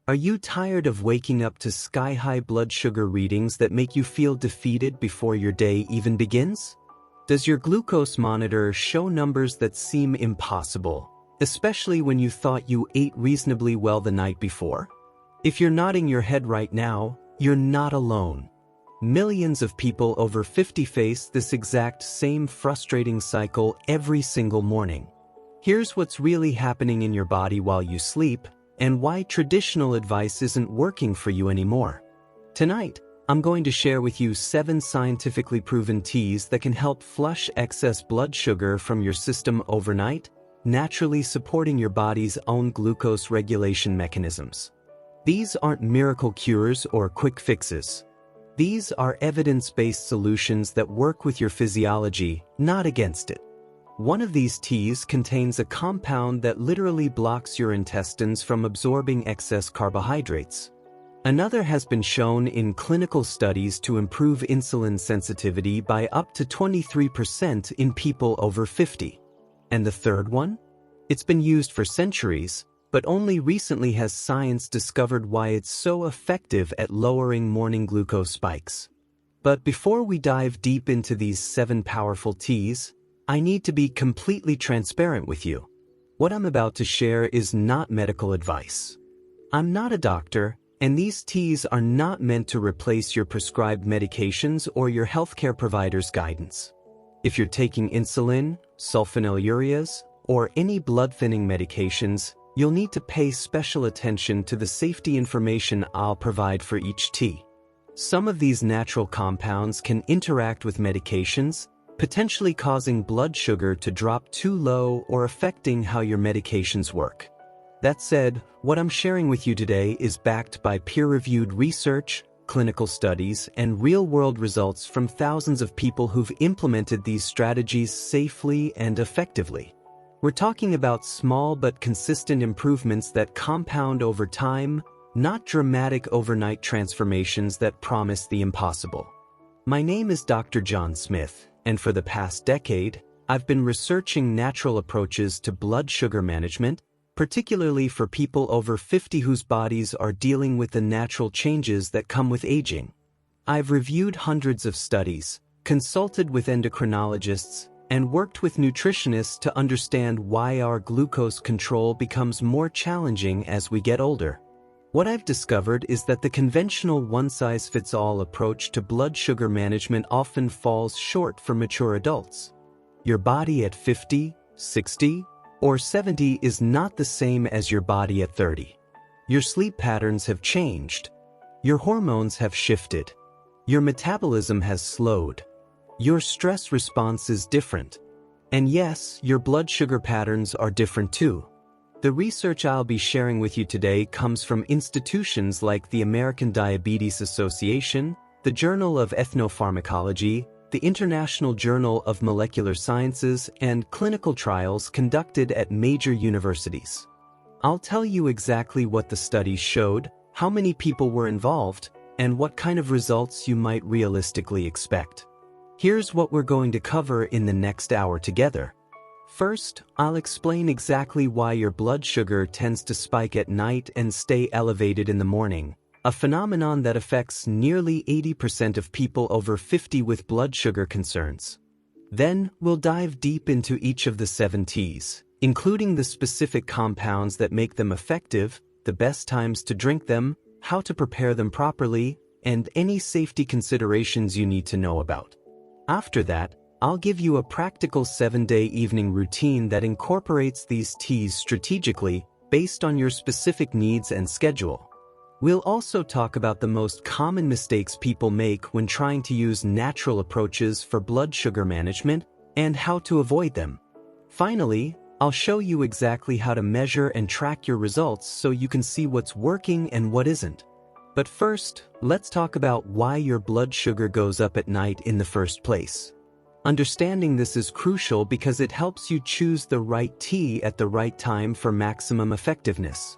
Are you tired of waking up to sky-high blood sugar readings that make you feel defeated before your day even begins? Does your glucose monitor show numbers that seem impossible, especially when you thought you ate reasonably well the night before? If you're nodding your head right now, you're not alone. Millions of people over 50 face this exact same frustrating cycle every single morning. Here's what's really happening in your body while you sleep, and why traditional advice isn't working for you anymore. Tonight, I'm going to share with you 7 scientifically proven teas that can help flush excess blood sugar from your system overnight, naturally supporting your body's own glucose regulation mechanisms. These aren't miracle cures or quick fixes. These are evidence-based solutions that work with your physiology, not against it. One of these teas contains a compound that literally blocks your intestines from absorbing excess carbohydrates. Another has been shown in clinical studies to improve insulin sensitivity by up to 23% in people over 50. And the third one? It's been used for centuries, but only recently has science discovered why it's so effective at lowering morning glucose spikes. But before we dive deep into these 7 powerful teas, I need to be completely transparent with you. What I'm about to share is not medical advice. I'm not a doctor, and these teas are not meant to replace your prescribed medications or your healthcare provider's guidance. If you're taking insulin, sulfonylureas, or any blood-thinning medications, you'll need to pay special attention to the safety information I'll provide for each tea. Some of these natural compounds can interact with medications, potentially causing blood sugar to drop too low or affecting how your medications work. That said, what I'm sharing with you today is backed by peer-reviewed research, clinical studies, and real-world results from thousands of people who've implemented these strategies safely and effectively. We're talking about small but consistent improvements that compound over time, not dramatic overnight transformations that promise the impossible. My name is Dr. John Smith, and for the past decade, I've been researching natural approaches to blood sugar management, particularly for people over 50 whose bodies are dealing with the natural changes that come with aging. I've reviewed hundreds of studies, consulted with endocrinologists, and worked with nutritionists to understand why our glucose control becomes more challenging as we get older. What I've discovered is that the conventional one-size-fits-all approach to blood sugar management often falls short for mature adults. Your body at 50, 60, or 70 is not the same as your body at 30. Your sleep patterns have changed. Your hormones have shifted. Your metabolism has slowed. Your stress response is different. And yes, your blood sugar patterns are different too. The research I'll be sharing with you today comes from institutions like the American Diabetes Association, the Journal of Ethnopharmacology, the International Journal of Molecular Sciences, and clinical trials conducted at major universities. I'll tell you exactly what the studies showed, how many people were involved, and what kind of results you might realistically expect. Here's what we're going to cover in the next hour together. First, I'll explain exactly why your blood sugar tends to spike at night and stay elevated in the morning, a phenomenon that affects nearly 80% of people over 50 with blood sugar concerns. Then, we'll dive deep into each of the 7 teas, including the specific compounds that make them effective, the best times to drink them, how to prepare them properly, and any safety considerations you need to know about. After that, I'll give you a practical 7-day evening routine that incorporates these teas strategically based on your specific needs and schedule. We'll also talk about the most common mistakes people make when trying to use natural approaches for blood sugar management and how to avoid them. Finally, I'll show you exactly how to measure and track your results so you can see what's working and what isn't. But first, let's talk about why your blood sugar goes up at night in the first place. Understanding this is crucial because it helps you choose the right tea at the right time for maximum effectiveness.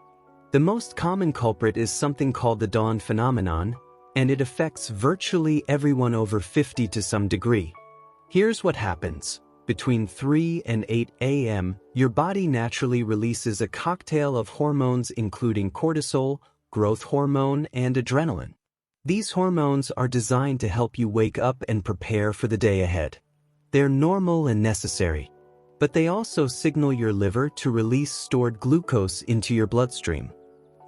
The most common culprit is something called the dawn phenomenon, and it affects virtually everyone over 50 to some degree. Here's what happens. Between 3 and 8 a.m., your body naturally releases a cocktail of hormones including cortisol, growth hormone, and adrenaline. These hormones are designed to help you wake up and prepare for the day ahead. They're normal and necessary, but they also signal your liver to release stored glucose into your bloodstream.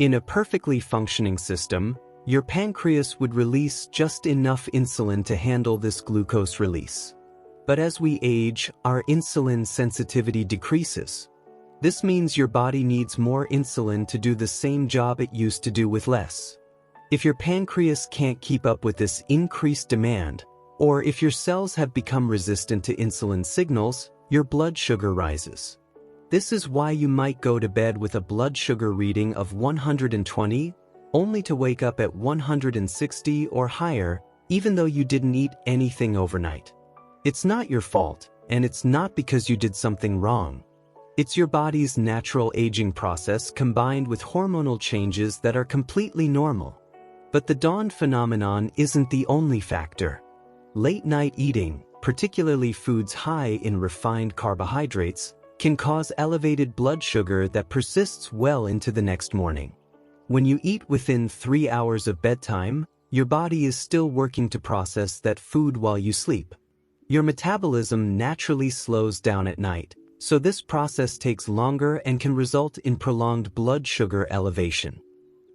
In a perfectly functioning system, your pancreas would release just enough insulin to handle this glucose release. But as we age, our insulin sensitivity decreases. This means your body needs more insulin to do the same job it used to do with less. If your pancreas can't keep up with this increased demand, or if your cells have become resistant to insulin signals, your blood sugar rises. This is why you might go to bed with a blood sugar reading of 120, only to wake up at 160 or higher, even though you didn't eat anything overnight. It's not your fault, and it's not because you did something wrong. It's your body's natural aging process combined with hormonal changes that are completely normal. But the dawn phenomenon isn't the only factor. Late-night eating, particularly foods high in refined carbohydrates, can cause elevated blood sugar that persists well into the next morning. When you eat within 3 hours of bedtime, your body is still working to process that food while you sleep. Your metabolism naturally slows down at night, so this process takes longer and can result in prolonged blood sugar elevation.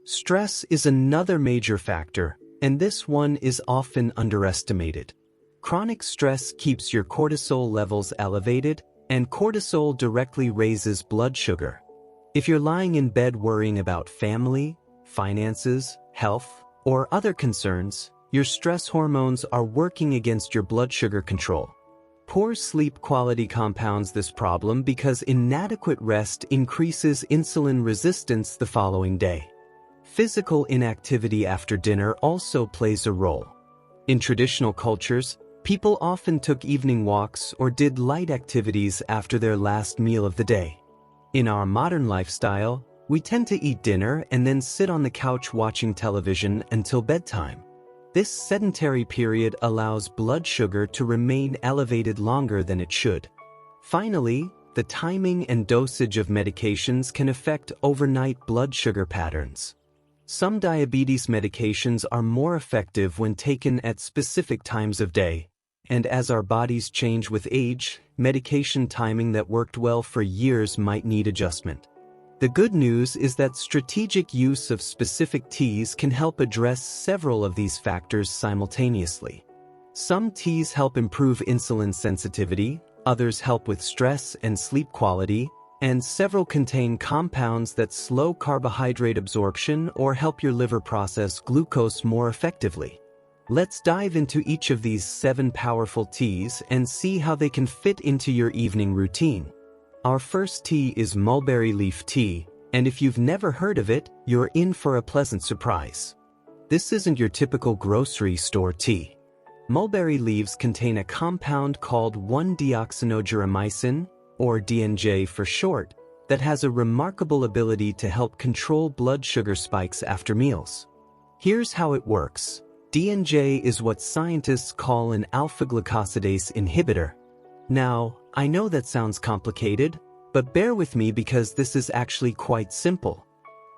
Stress is another major factor, and this one is often underestimated. Chronic stress keeps your cortisol levels elevated, and cortisol directly raises blood sugar. If you're lying in bed worrying about family, finances, health, or other concerns, your stress hormones are working against your blood sugar control. Poor sleep quality compounds this problem because inadequate rest increases insulin resistance the following day. Physical inactivity after dinner also plays a role. In traditional cultures, people often took evening walks or did light activities after their last meal of the day. In our modern lifestyle, we tend to eat dinner and then sit on the couch watching television until bedtime. This sedentary period allows blood sugar to remain elevated longer than it should. Finally, the timing and dosage of medications can affect overnight blood sugar patterns. Some diabetes medications are more effective when taken at specific times of day, and as our bodies change with age, medication timing that worked well for years might need adjustment. The good news is that strategic use of specific teas can help address several of these factors simultaneously. Some teas help improve insulin sensitivity, others help with stress and sleep quality, and several contain compounds that slow carbohydrate absorption or help your liver process glucose more effectively. Let's dive into each of these 7 powerful teas and see how they can fit into your evening routine. Our first tea is mulberry leaf tea, and if you've never heard of it, you're in for a pleasant surprise. This isn't your typical grocery store tea. Mulberry leaves contain a compound called 1-deoxynigeromycin, or DNJ for short, that has a remarkable ability to help control blood sugar spikes after meals. Here's how it works. DNJ is what scientists call an alpha-glucosidase inhibitor. Now, I know that sounds complicated, but bear with me because this is actually quite simple.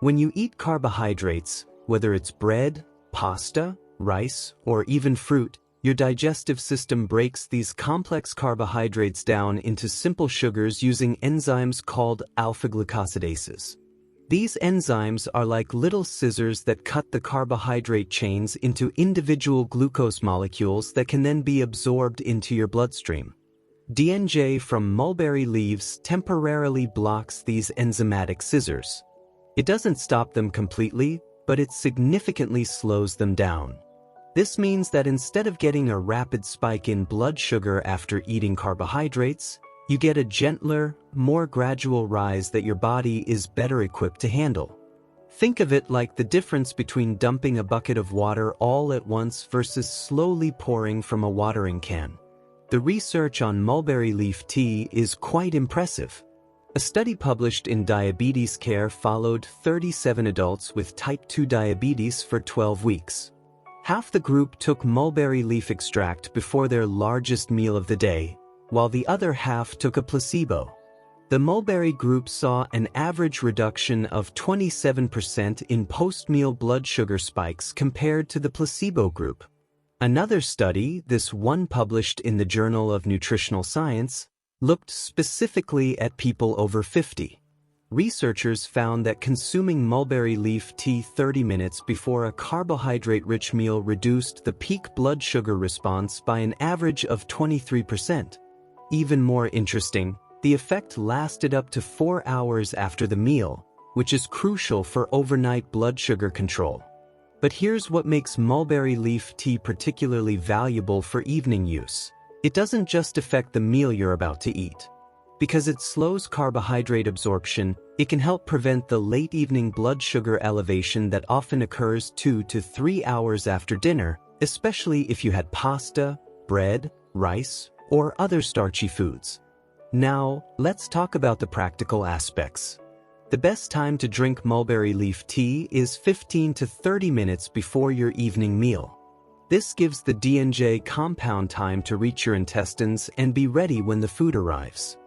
When you eat carbohydrates, whether it's bread, pasta, rice, or even fruit, your digestive system breaks these complex carbohydrates down into simple sugars using enzymes called alpha-glucosidases. These enzymes are like little scissors that cut the carbohydrate chains into individual glucose molecules that can then be absorbed into your bloodstream. DNJ from mulberry leaves temporarily blocks these enzymatic scissors. It doesn't stop them completely, but it significantly slows them down. This means that instead of getting a rapid spike in blood sugar after eating carbohydrates, you get a gentler, more gradual rise that your body is better equipped to handle. Think of it like the difference between dumping a bucket of water all at once versus slowly pouring from a watering can. The research on mulberry leaf tea is quite impressive. A study published in Diabetes Care followed 37 adults with type 2 diabetes for 12 weeks. Half the group took mulberry leaf extract before their largest meal of the day, while the other half took a placebo. The Mulberry group saw an average reduction of 27% in post-meal blood sugar spikes compared to the placebo group. Another study, this one published in the Journal of Nutritional Science, looked specifically at people over 50. Researchers found that consuming mulberry leaf tea 30 minutes before a carbohydrate-rich meal reduced the peak blood sugar response by an average of 23%. Even more interesting, the effect lasted up to 4 hours after the meal, which is crucial for overnight blood sugar control. But here's what makes mulberry leaf tea particularly valuable for evening use. It doesn't just affect the meal you're about to eat. Because it slows carbohydrate absorption, it can help prevent the late evening blood sugar elevation that often occurs 2 to 3 hours after dinner, especially if you had pasta, bread, rice, or other starchy foods. Now, let's talk about the practical aspects. The best time to drink mulberry leaf tea is 15 to 30 minutes before your evening meal. This gives the DNJ compound time to reach your intestines and be ready when the food arrives.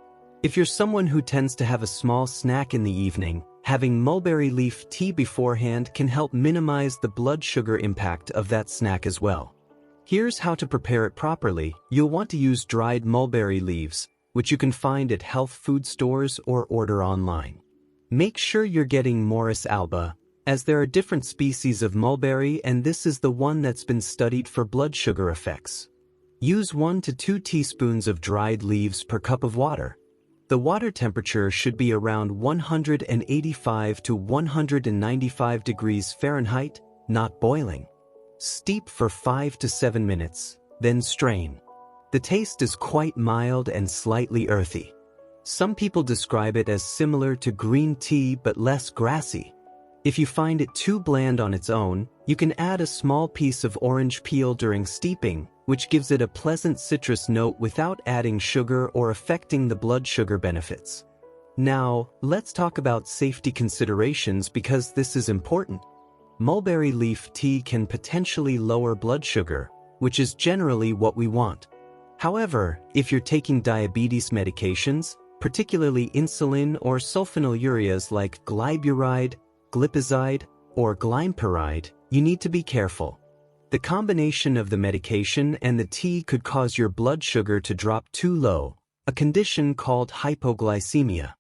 If you're someone who tends to have a small snack in the evening, having mulberry leaf tea beforehand can help minimize the blood sugar impact of that snack as well. Here's how to prepare it properly. You'll want to use dried mulberry leaves, which you can find at health food stores or order online. Make sure you're getting Morus alba, as there are different species of mulberry and this is the one that's been studied for blood sugar effects. Use 1 to 2 teaspoons of dried leaves per cup of water. The water temperature should be around 185 to 195 degrees Fahrenheit, not boiling. Steep for 5 to 7 minutes, then strain. The taste is quite mild and slightly earthy. Some people describe it as similar to green tea but less grassy. If you find it too bland on its own, you can add a small piece of orange peel during steeping, which gives it a pleasant citrus note without adding sugar or affecting the blood sugar benefits. Now, let's talk about safety considerations because this is important. Mulberry leaf tea can potentially lower blood sugar, which is generally what we want. However, if you're taking diabetes medications, particularly insulin or sulfonylureas like glyburide, glipizide, or glympyride, you need to be careful. The combination of the medication and the tea could cause your blood sugar to drop too low, a condition called hypoglycemia.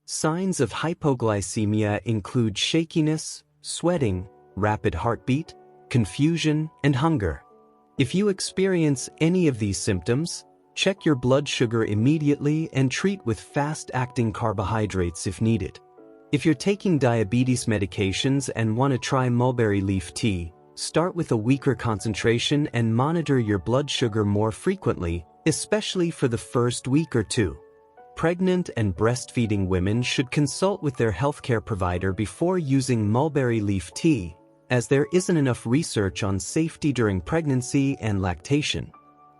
Signs of hypoglycemia include shakiness, sweating, rapid heartbeat, confusion, and hunger. If you experience any of these symptoms, check your blood sugar immediately and treat with fast-acting carbohydrates if needed. If you're taking diabetes medications and want to try mulberry leaf tea, start with a weaker concentration and monitor your blood sugar more frequently, especially for the first week or two. Pregnant and breastfeeding women should consult with their healthcare provider before using mulberry leaf tea, as there isn't enough research on safety during pregnancy and lactation.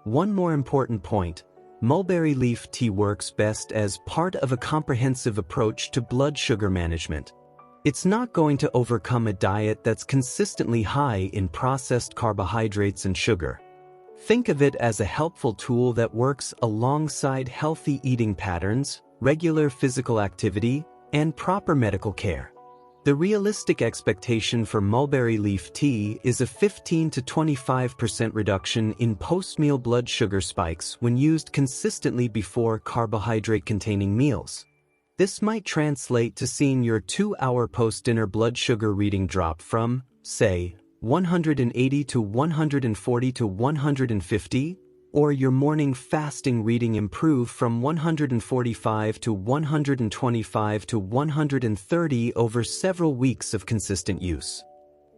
One more important point, mulberry leaf tea works best as part of a comprehensive approach to blood sugar management. It's not going to overcome a diet that's consistently high in processed carbohydrates and sugar. Think of it as a helpful tool that works alongside healthy eating patterns, regular physical activity, and proper medical care. The realistic expectation for mulberry leaf tea is a 15 to 25% reduction in post-meal blood sugar spikes when used consistently before carbohydrate-containing meals. This might translate to seeing your 2-hour post-dinner blood sugar reading drop from, say, 180 to 140 to 150, or your morning fasting reading improve from 145 to 125 to 130 over several weeks of consistent use.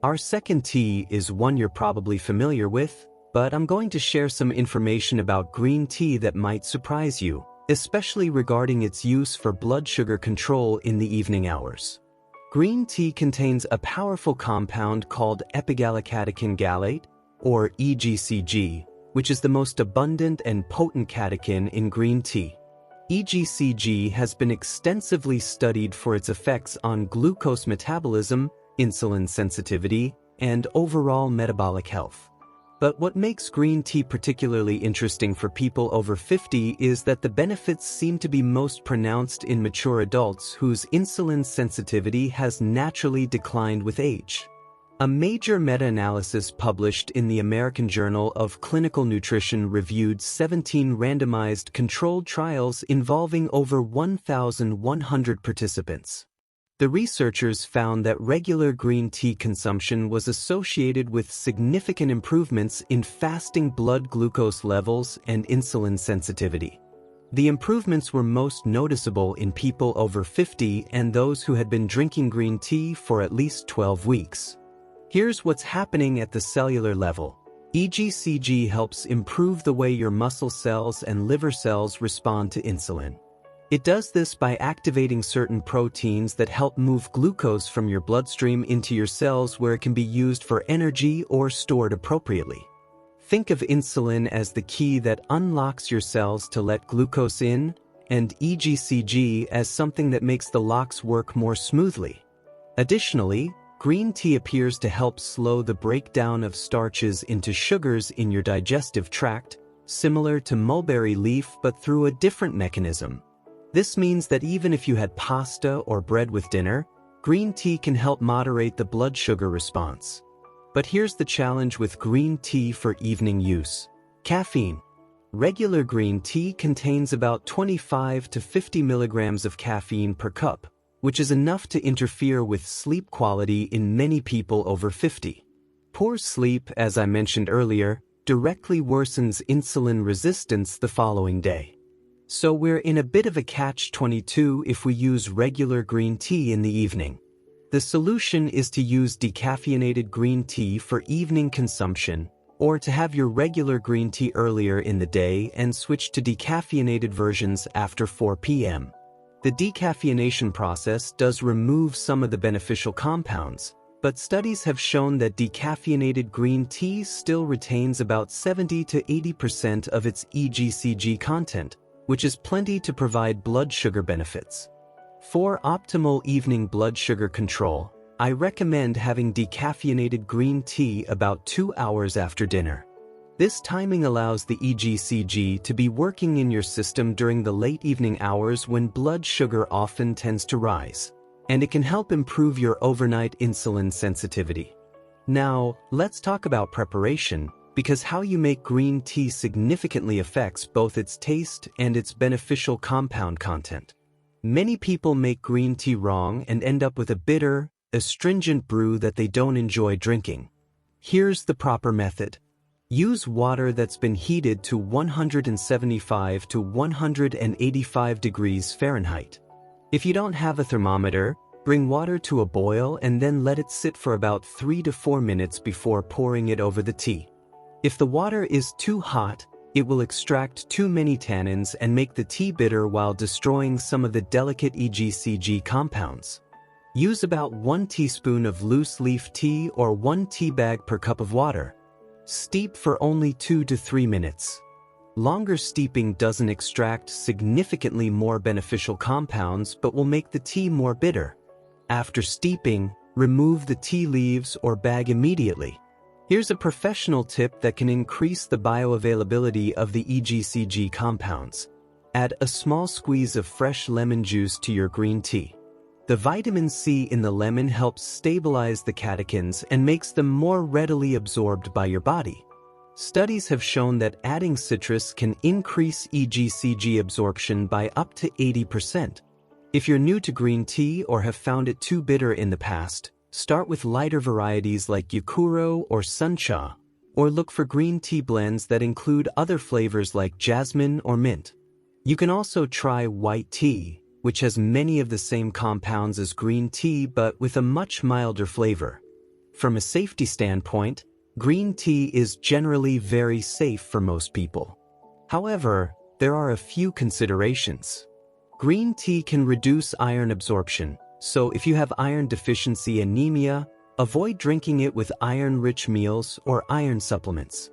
Our second tea is one you're probably familiar with, but I'm going to share some information about green tea that might surprise you, especially regarding its use for blood sugar control in the evening hours. Green tea contains a powerful compound called epigallocatechin gallate, or EGCG, which is the most abundant and potent catechin in green tea. EGCG has been extensively studied for its effects on glucose metabolism, insulin sensitivity, and overall metabolic health. But what makes green tea particularly interesting for people over 50 is that the benefits seem to be most pronounced in mature adults whose insulin sensitivity has naturally declined with age. A major meta-analysis published in the American Journal of Clinical Nutrition reviewed 17 randomized controlled trials involving over 1,100 participants. The researchers found that regular green tea consumption was associated with significant improvements in fasting blood glucose levels and insulin sensitivity. The improvements were most noticeable in people over 50 and those who had been drinking green tea for at least 12 weeks. Here's what's happening at the cellular level. EGCG helps improve the way your muscle cells and liver cells respond to insulin. It does this by activating certain proteins that help move glucose from your bloodstream into your cells where it can be used for energy or stored appropriately. Think of insulin as the key that unlocks your cells to let glucose in, and EGCG as something that makes the locks work more smoothly. Additionally, green tea appears to help slow the breakdown of starches into sugars in your digestive tract, similar to mulberry leaf but through a different mechanism. This means that even if you had pasta or bread with dinner, green tea can help moderate the blood sugar response. But here's the challenge with green tea for evening use. Caffeine. Regular green tea contains about 25 to 50 milligrams of caffeine per cup, which is enough to interfere with sleep quality in many people over 50. Poor sleep, as I mentioned earlier, directly worsens insulin resistance the following day. So we're in a bit of a catch-22 if we use regular green tea in the evening. The solution is to use decaffeinated green tea for evening consumption, or to have your regular green tea earlier in the day and switch to decaffeinated versions after 4 p.m. The decaffeination process does remove some of the beneficial compounds, but studies have shown that decaffeinated green tea still retains about 70 to 80% of its EGCG content, which is plenty to provide blood sugar benefits. For optimal evening blood sugar control, I recommend having decaffeinated green tea about 2 hours after dinner. This timing allows the EGCG to be working in your system during the late evening hours when blood sugar often tends to rise, and it can help improve your overnight insulin sensitivity. Now, let's talk about preparation, because how you make green tea significantly affects both its taste and its beneficial compound content. Many people make green tea wrong and end up with a bitter, astringent brew that they don't enjoy drinking. Here's the proper method. Use water that's been heated to 175 to 185 degrees Fahrenheit. If you don't have a thermometer, bring water to a boil and then let it sit for about 3 to 4 minutes before pouring it over the tea. If the water is too hot, it will extract too many tannins and make the tea bitter while destroying some of the delicate EGCG compounds. Use about 1 teaspoon of loose leaf tea or 1 tea bag per cup of water. Steep for only 2 to 3 minutes. Longer steeping doesn't extract significantly more beneficial compounds but will make the tea more bitter. After steeping, remove the tea leaves or bag immediately. Here's a professional tip that can increase the bioavailability of the EGCG compounds. Add a small squeeze of fresh lemon juice to your green tea. The vitamin C in the lemon helps stabilize the catechins and makes them more readily absorbed by your body. Studies have shown that adding citrus can increase EGCG absorption by up to 80%. If you're new to green tea or have found it too bitter in the past, start with lighter varieties like Yakuro or Suncha, or look for green tea blends that include other flavors like jasmine or mint. You can also try white tea, which has many of the same compounds as green tea but with a much milder flavor. From a safety standpoint, green tea is generally very safe for most people. However, there are a few considerations. Green tea can reduce iron absorption, so if you have iron deficiency anemia, avoid drinking it with iron-rich meals or iron supplements.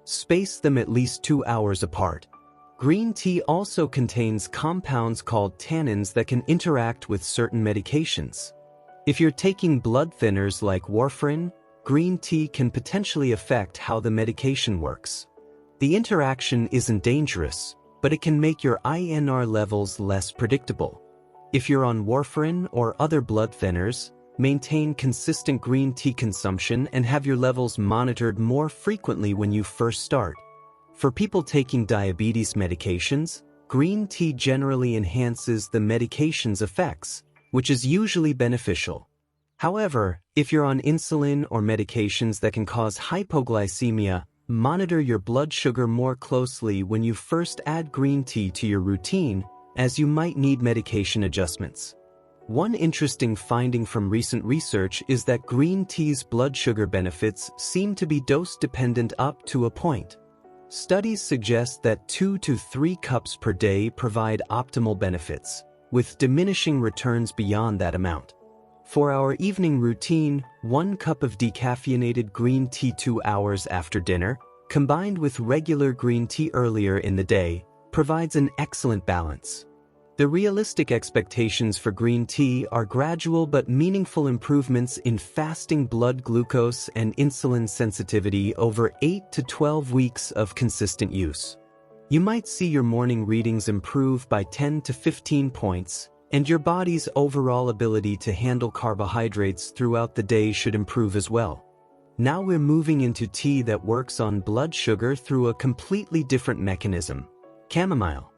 Space them at least 2 hours apart. Green tea also contains compounds called tannins that can interact with certain medications. If you're taking blood thinners like warfarin, green tea can potentially affect how the medication works. The interaction isn't dangerous, but it can make your INR levels less predictable. If you're on warfarin or other blood thinners, maintain consistent green tea consumption and have your levels monitored more frequently when you first start. For people taking diabetes medications, green tea generally enhances the medication's effects, which is usually beneficial. However, if you're on insulin or medications that can cause hypoglycemia, monitor your blood sugar more closely when you first add green tea to your routine, as you might need medication adjustments. One interesting finding from recent research is that green tea's blood sugar benefits seem to be dose-dependent up to a point. Studies suggest that 2 to 3 cups per day provide optimal benefits, with diminishing returns beyond that amount. For our evening routine, 1 cup of decaffeinated green tea 2 hours after dinner, combined with regular green tea earlier in the day, provides an excellent balance. The realistic expectations for green tea are gradual but meaningful improvements in fasting blood glucose and insulin sensitivity over 8 to 12 weeks of consistent use. You might see your morning readings improve by 10 to 15 points, and your body's overall ability to handle carbohydrates throughout the day should improve as well. Now we're moving into tea that works on blood sugar through a completely different mechanism: chamomile.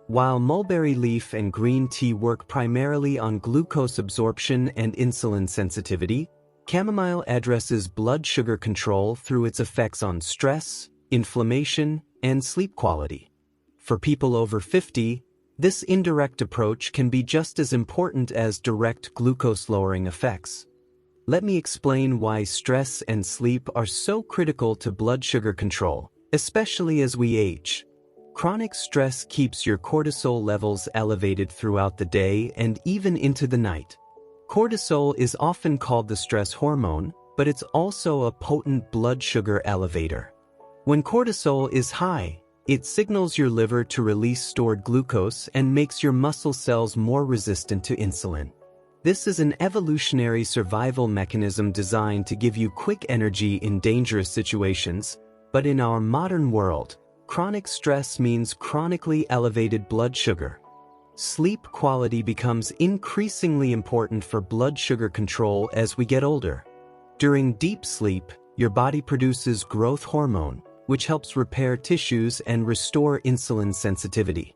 While mulberry leaf and green tea work primarily on glucose absorption and insulin sensitivity, chamomile addresses blood sugar control through its effects on stress, inflammation, and sleep quality. For people over 50, this indirect approach can be just as important as direct glucose-lowering effects. Let me explain why stress and sleep are so critical to blood sugar control, especially as we age. Chronic stress keeps your cortisol levels elevated throughout the day and even into the night. Cortisol is often called the stress hormone, but it's also a potent blood sugar elevator. When cortisol is high, it signals your liver to release stored glucose and makes your muscle cells more resistant to insulin. This is an evolutionary survival mechanism designed to give you quick energy in dangerous situations, but in our modern world, chronic stress means chronically elevated blood sugar. Sleep quality becomes increasingly important for blood sugar control as we get older. During deep sleep, your body produces growth hormone, which helps repair tissues and restore insulin sensitivity.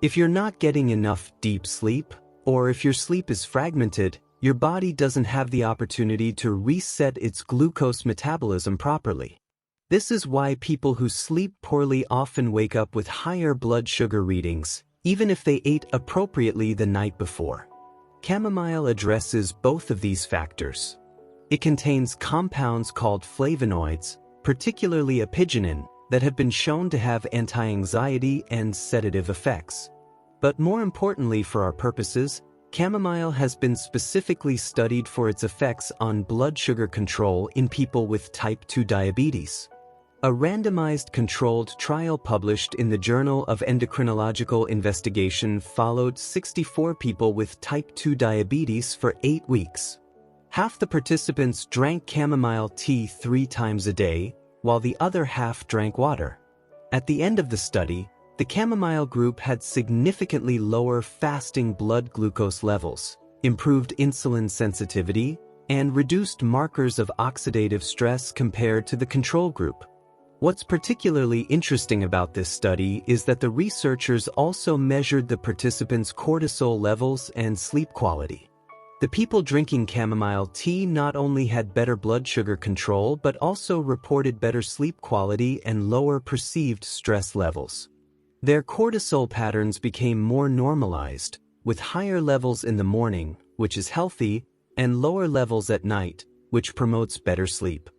If you're not getting enough deep sleep, or if your sleep is fragmented, your body doesn't have the opportunity to reset its glucose metabolism properly. This is why people who sleep poorly often wake up with higher blood sugar readings, even if they ate appropriately the night before. Chamomile addresses both of these factors. It contains compounds called flavonoids, particularly apigenin, that have been shown to have anti-anxiety and sedative effects. But more importantly for our purposes, chamomile has been specifically studied for its effects on blood sugar control in people with type 2 diabetes. A randomized controlled trial published in the Journal of Endocrinological Investigation followed 64 people with type 2 diabetes for 8 weeks. Half the participants drank chamomile tea 3 times a day, while the other half drank water. At the end of the study, the chamomile group had significantly lower fasting blood glucose levels, improved insulin sensitivity, and reduced markers of oxidative stress compared to the control group. What's particularly interesting about this study is that the researchers also measured the participants' cortisol levels and sleep quality. The people drinking chamomile tea not only had better blood sugar control but also reported better sleep quality and lower perceived stress levels. Their cortisol patterns became more normalized, with higher levels in the morning, which is healthy, and lower levels at night, which promotes better sleep.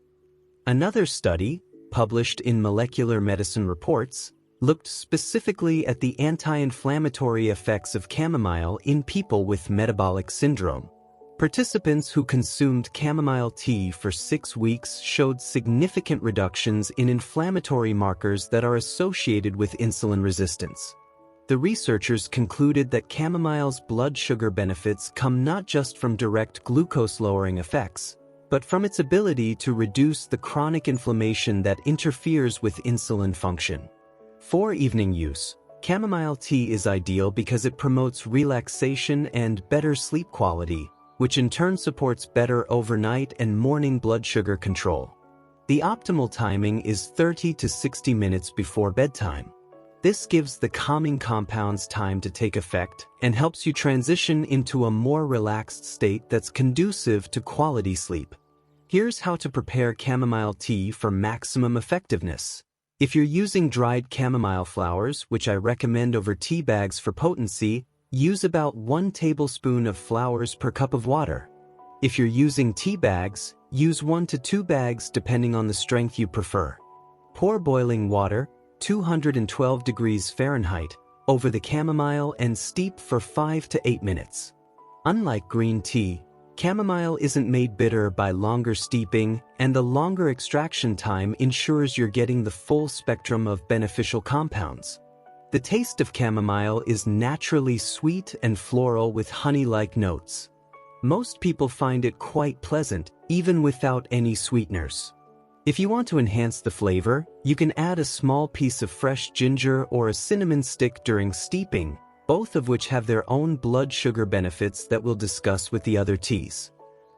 Another study, published in Molecular Medicine Reports, looked specifically at the anti-inflammatory effects of chamomile in people with metabolic syndrome. Participants who consumed chamomile tea for 6 weeks showed significant reductions in inflammatory markers that are associated with insulin resistance. The researchers concluded that chamomile's blood sugar benefits come not just from direct glucose-lowering effects, but from its ability to reduce the chronic inflammation that interferes with insulin function. For evening use, chamomile tea is ideal because it promotes relaxation and better sleep quality, which in turn supports better overnight and morning blood sugar control. The optimal timing is 30 to 60 minutes before bedtime. This gives the calming compounds time to take effect and helps you transition into a more relaxed state that's conducive to quality sleep. Here's how to prepare chamomile tea for maximum effectiveness. If you're using dried chamomile flowers, which I recommend over tea bags for potency, use about 1 tablespoon of flowers per cup of water. If you're using tea bags, use 1 to 2 bags depending on the strength you prefer. Pour boiling water, 212 degrees Fahrenheit, over the chamomile and steep for 5 to 8 minutes. Unlike green tea, chamomile isn't made bitter by longer steeping, and the longer extraction time ensures you're getting the full spectrum of beneficial compounds. The taste of chamomile is naturally sweet and floral with honey-like notes. Most people find it quite pleasant, even without any sweeteners. If you want to enhance the flavor, you can add a small piece of fresh ginger or a cinnamon stick during steeping, both of which have their own blood sugar benefits that we'll discuss with the other teas.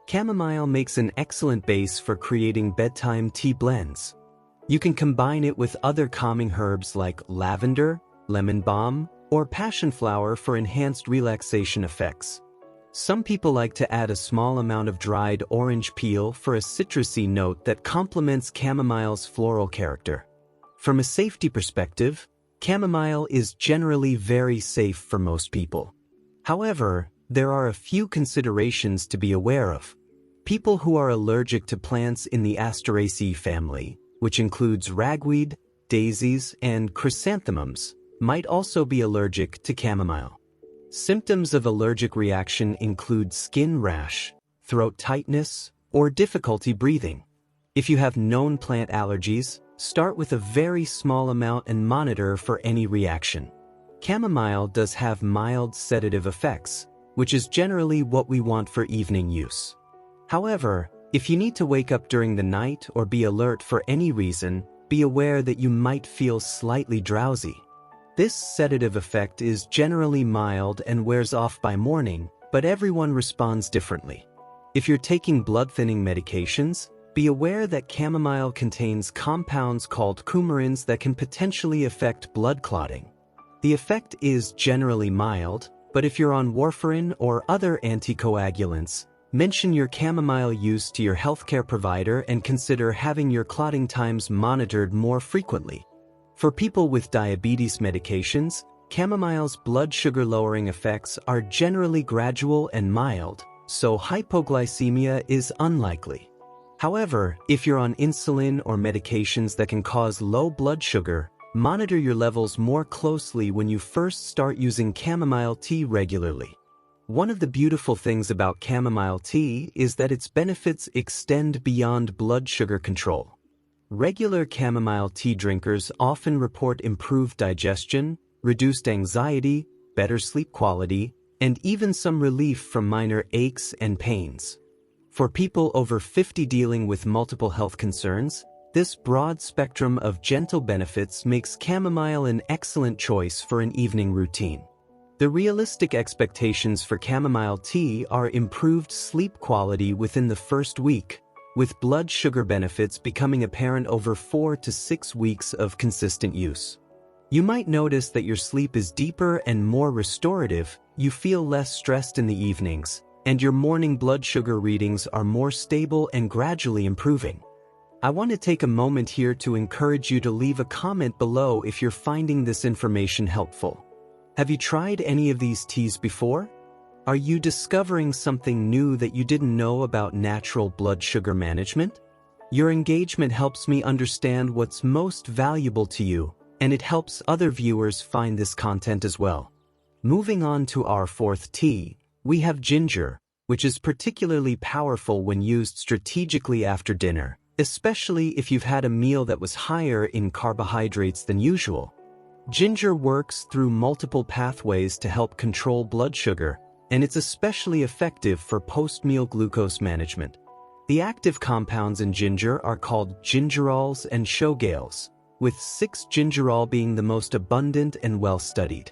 Chamomile makes an excellent base for creating bedtime tea blends. You can combine it with other calming herbs like lavender, lemon balm, or passion flower for enhanced relaxation effects. Some people like to add a small amount of dried orange peel for a citrusy note that complements chamomile's floral character. From a safety perspective, chamomile is generally very safe for most people. However, there are a few considerations to be aware of. People who are allergic to plants in the Asteraceae family, which includes ragweed, daisies, and chrysanthemums, might also be allergic to chamomile. Symptoms of allergic reaction include skin rash, throat tightness, or difficulty breathing. If you have known plant allergies, start with a very small amount and monitor for any reaction. Chamomile does have mild sedative effects, which is generally what we want for evening use. However, if you need to wake up during the night or be alert for any reason, be aware that you might feel slightly drowsy. This sedative effect is generally mild and wears off by morning, but everyone responds differently. If you're taking blood-thinning medications, be aware that chamomile contains compounds called coumarins that can potentially affect blood clotting. The effect is generally mild, but if you're on warfarin or other anticoagulants, mention your chamomile use to your healthcare provider and consider having your clotting times monitored more frequently. For people with diabetes medications, chamomile's blood sugar lowering effects are generally gradual and mild, so hypoglycemia is unlikely. However, if you're on insulin or medications that can cause low blood sugar, monitor your levels more closely when you first start using chamomile tea regularly. One of the beautiful things about chamomile tea is that its benefits extend beyond blood sugar control. Regular chamomile tea drinkers often report improved digestion, reduced anxiety, better sleep quality, and even some relief from minor aches and pains. For people over 50 dealing with multiple health concerns, this broad spectrum of gentle benefits makes chamomile an excellent choice for an evening routine. The realistic expectations for chamomile tea are improved sleep quality within the first week, with blood sugar benefits becoming apparent over 4 to 6 weeks of consistent use. You might notice that your sleep is deeper and more restorative, you feel less stressed in the evenings, and your morning blood sugar readings are more stable and gradually improving. I want to take a moment here to encourage you to leave a comment below if you're finding this information helpful. Have you tried any of these teas before? Are you discovering something new that you didn't know about natural blood sugar management? Your engagement helps me understand what's most valuable to you, and it helps other viewers find this content as well. Moving on to our fourth tea, we have ginger, which is particularly powerful when used strategically after dinner, especially if you've had a meal that was higher in carbohydrates than usual. Ginger works through multiple pathways to help control blood sugar, and it's especially effective for post-meal glucose management. The active compounds in ginger are called gingerols and shogales, with 6-gingerol being the most abundant and well-studied.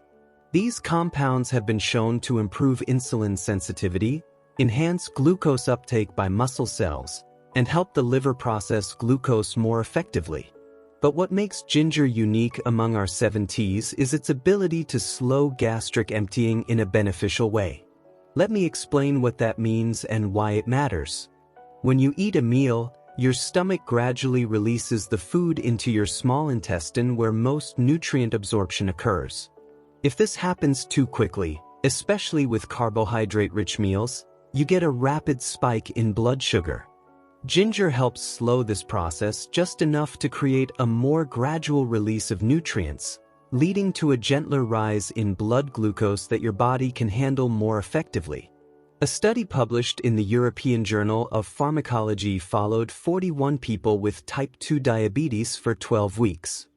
These compounds have been shown to improve insulin sensitivity, enhance glucose uptake by muscle cells, and help the liver process glucose more effectively. But what makes ginger unique among our 7 teas is its ability to slow gastric emptying in a beneficial way. Let me explain what that means and why it matters. When you eat a meal, your stomach gradually releases the food into your small intestine where most nutrient absorption occurs. If this happens too quickly, especially with carbohydrate-rich meals, you get a rapid spike in blood sugar. Ginger helps slow this process just enough to create a more gradual release of nutrients, leading to a gentler rise in blood glucose that your body can handle more effectively. A study published in the European Journal of Pharmacology followed 41 people with type 2 diabetes for 12 weeks.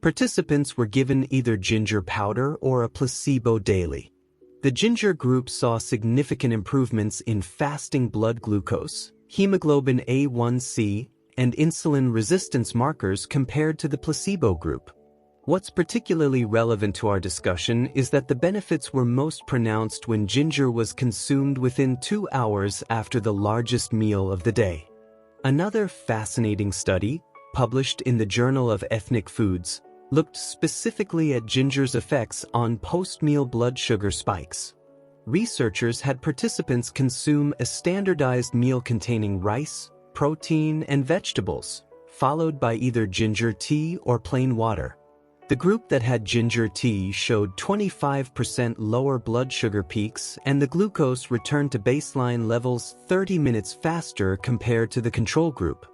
Participants were given either ginger powder or a placebo daily. The ginger group saw significant improvements in fasting blood glucose, hemoglobin A1C, and insulin resistance markers compared to the placebo group. What's particularly relevant to our discussion is that the benefits were most pronounced when ginger was consumed within 2 hours after the largest meal of the day. Another fascinating study, published in the Journal of Ethnic Foods, looked specifically at ginger's effects on post-meal blood sugar spikes. Researchers had participants consume a standardized meal containing rice, protein, and vegetables, followed by either ginger tea or plain water. The group that had ginger tea showed 25% lower blood sugar peaks, and the glucose returned to baseline levels 30 minutes faster compared to the control group.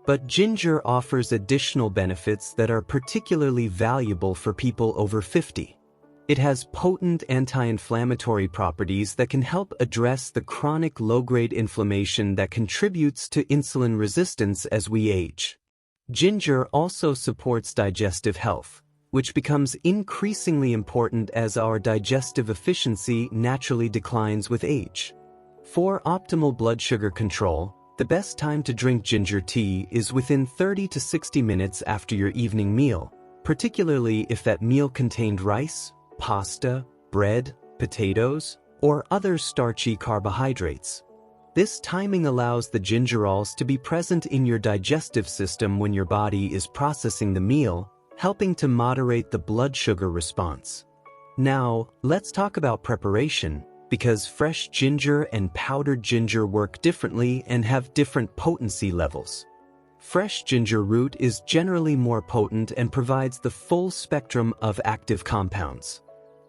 But ginger offers additional benefits that are particularly valuable for people over 50. It has potent anti-inflammatory properties that can help address the chronic low-grade inflammation that contributes to insulin resistance as we age. Ginger also supports digestive health, which becomes increasingly important as our digestive efficiency naturally declines with age. For optimal blood sugar control, the best time to drink ginger tea is within 30 to 60 minutes after your evening meal, particularly if that meal contained rice, pasta, bread, potatoes, or other starchy carbohydrates. This timing allows the gingerols to be present in your digestive system when your body is processing the meal, helping to moderate the blood sugar response. Now, let's talk about preparation, because fresh ginger and powdered ginger work differently and have different potency levels. Fresh ginger root is generally more potent and provides the full spectrum of active compounds.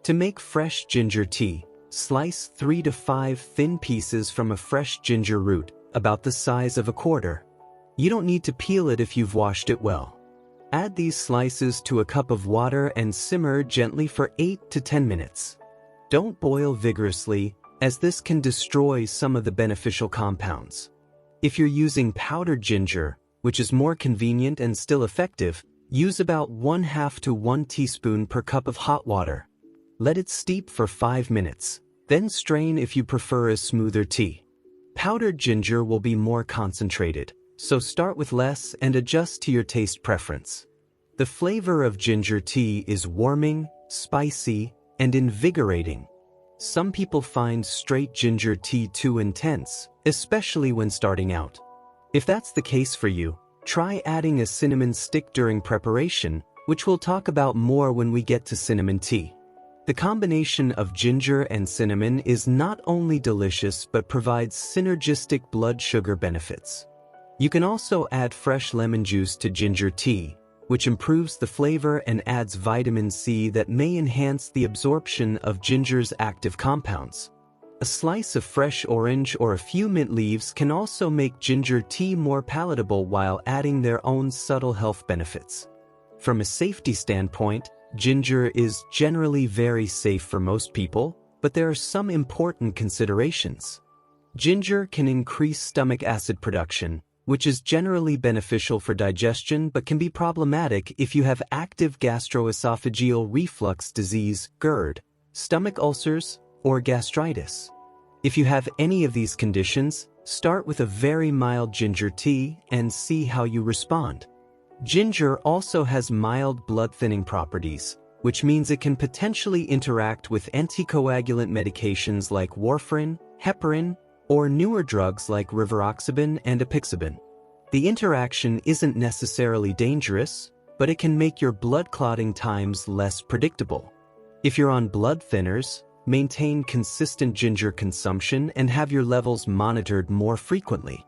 To make fresh ginger tea, slice 3 to 5 thin pieces from a fresh ginger root, about the size of a quarter. You don't need to peel it if you've washed it well. Add these slices to a cup of water and simmer gently for 8 to 10 minutes. Don't boil vigorously, as this can destroy some of the beneficial compounds. If you're using powdered ginger, which is more convenient and still effective, use about 1/2 to 1 teaspoon per cup of hot water. Let it steep for 5 minutes, then strain if you prefer a smoother tea. Powdered ginger will be more concentrated, so start with less and adjust to your taste preference. The flavor of ginger tea is warming, spicy, and invigorating. Some people find straight ginger tea too intense, especially when starting out. If that's the case for you, try adding a cinnamon stick during preparation, which we'll talk about more when we get to cinnamon tea. The combination of ginger and cinnamon is not only delicious but provides synergistic blood sugar benefits. You can also add fresh lemon juice to ginger tea, which improves the flavor and adds vitamin C that may enhance the absorption of ginger's active compounds. A slice of fresh orange or a few mint leaves can also make ginger tea more palatable while adding their own subtle health benefits. From a safety standpoint, ginger is generally very safe for most people, but there are some important considerations. Ginger can increase stomach acid production, which is generally beneficial for digestion but can be problematic if you have active gastroesophageal reflux disease, GERD, stomach ulcers, or gastritis. If you have any of these conditions, Start with a very mild ginger tea and see how you respond. Ginger also has mild blood-thinning properties, which means it can potentially interact with anticoagulant medications like warfarin, heparin, or newer drugs like rivaroxaban and apixaban. The interaction isn't necessarily dangerous, but it can make your blood clotting times less predictable. If you're on blood thinners, maintain consistent ginger consumption and have your levels monitored more frequently.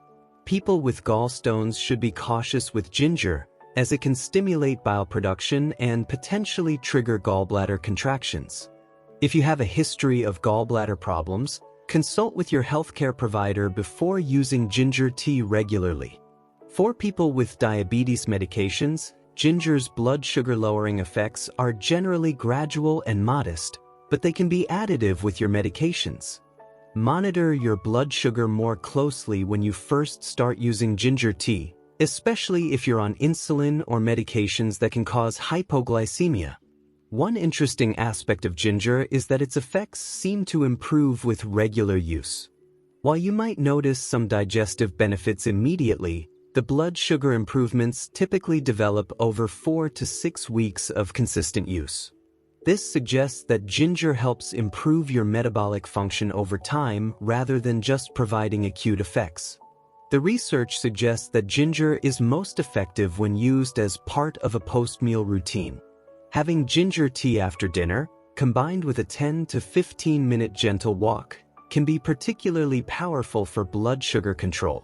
People with gallstones should be cautious with ginger, as it can stimulate bile production and potentially trigger gallbladder contractions. If you have a history of gallbladder problems, consult with your healthcare provider before using ginger tea regularly. For people with diabetes medications, ginger's blood sugar lowering effects are generally gradual and modest, but they can be additive with your medications. Monitor your blood sugar more closely when you first start using ginger tea, especially if you're on insulin or medications that can cause hypoglycemia. One interesting aspect of ginger is that its effects seem to improve with regular use. While you might notice some digestive benefits immediately, the blood sugar improvements typically develop over 4 to 6 weeks of consistent use. This suggests that ginger helps improve your metabolic function over time rather than just providing acute effects. The research suggests that ginger is most effective when used as part of a post-meal routine. Having ginger tea after dinner, combined with a 10 to 15-minute gentle walk, can be particularly powerful for blood sugar control.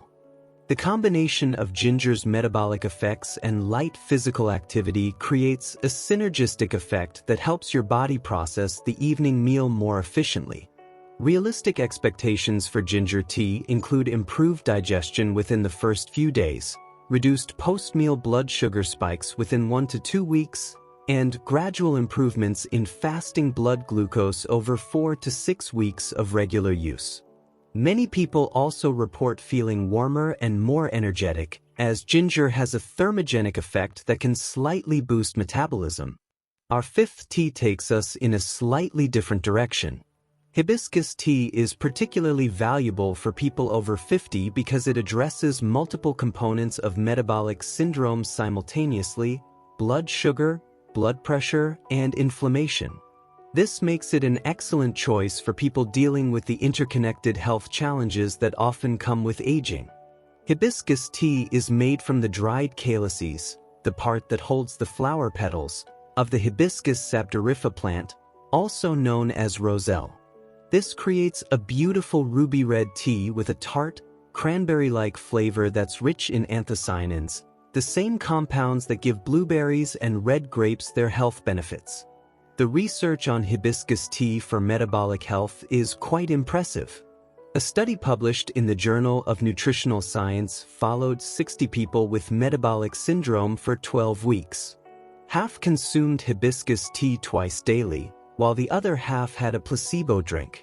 The combination of ginger's metabolic effects and light physical activity creates a synergistic effect that helps your body process the evening meal more efficiently. Realistic expectations for ginger tea include improved digestion within the first few days, reduced post-meal blood sugar spikes within 1 to 2 weeks, and gradual improvements in fasting blood glucose over 4 to 6 weeks of regular use. Many people also report feeling warmer and more energetic, as ginger has a thermogenic effect that can slightly boost metabolism. Our fifth tea takes us in a slightly different direction. Hibiscus tea is particularly valuable for people over 50 because it addresses multiple components of metabolic syndrome simultaneously: blood sugar, blood pressure, and inflammation. This makes it an excellent choice for people dealing with the interconnected health challenges that often come with aging. Hibiscus tea is made from the dried calyces, the part that holds the flower petals, of the Hibiscus sabdurifa plant, also known as roselle. This creates a beautiful ruby red tea with a tart, cranberry-like flavor that's rich in anthocyanins, the same compounds that give blueberries and red grapes their health benefits. The research on hibiscus tea for metabolic health is quite impressive. A study published in the Journal of Nutritional Science followed 60 people with metabolic syndrome for 12 weeks. Half consumed hibiscus tea twice daily, while the other half had a placebo drink.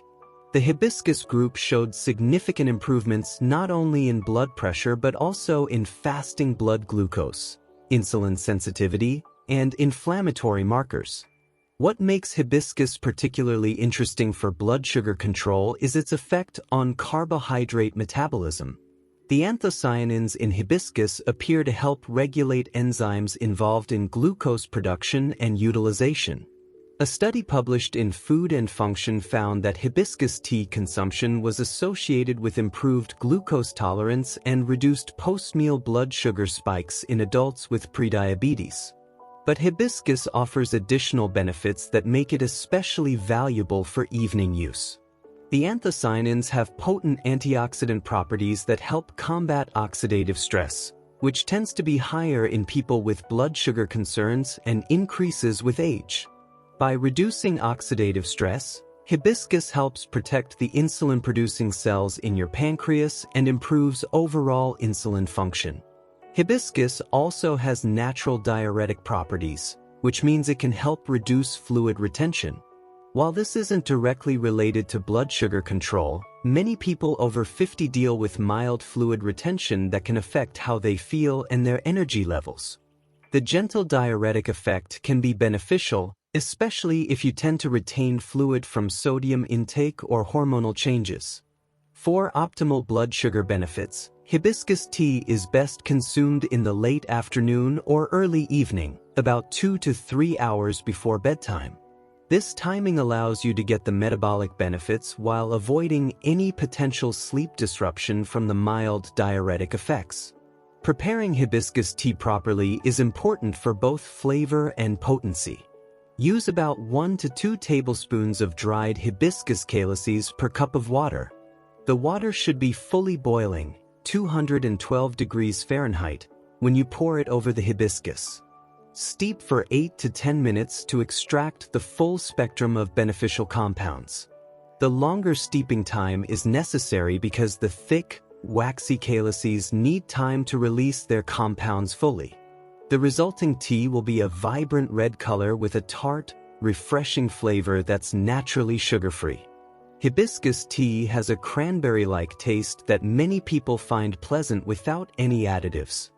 The hibiscus group showed significant improvements not only in blood pressure but also in fasting blood glucose, insulin sensitivity, and inflammatory markers. What makes hibiscus particularly interesting for blood sugar control is its effect on carbohydrate metabolism. The anthocyanins in hibiscus appear to help regulate enzymes involved in glucose production and utilization. A study published in Food and Function found that hibiscus tea consumption was associated with improved glucose tolerance and reduced post-meal blood sugar spikes in adults with prediabetes. But hibiscus offers additional benefits that make it especially valuable for evening use. The anthocyanins have potent antioxidant properties that help combat oxidative stress, which tends to be higher in people with blood sugar concerns and increases with age. By reducing oxidative stress, hibiscus helps protect the insulin-producing cells in your pancreas and improves overall insulin function. Hibiscus also has natural diuretic properties, which means it can help reduce fluid retention. While this isn't directly related to blood sugar control, many people over 50 deal with mild fluid retention that can affect how they feel and their energy levels. The gentle diuretic effect can be beneficial, especially if you tend to retain fluid from sodium intake or hormonal changes. For optimal blood sugar benefits, hibiscus tea is best consumed in the late afternoon or early evening, about 2 to 3 hours before bedtime. This timing allows you to get the metabolic benefits while avoiding any potential sleep disruption from the mild diuretic effects. Preparing hibiscus tea properly is important for both flavor and potency. Use about 1 to 2 tablespoons of dried hibiscus calyces per cup of water. The water should be fully boiling, 212 degrees Fahrenheit, when you pour it over the hibiscus. Steep for 8 to 10 minutes to extract the full spectrum of beneficial compounds. The longer steeping time is necessary because the thick, waxy calyces need time to release their compounds fully. The resulting tea will be a vibrant red color with a tart, refreshing flavor that's naturally sugar-free. Hibiscus tea has a cranberry-like taste that many people find pleasant without any additives.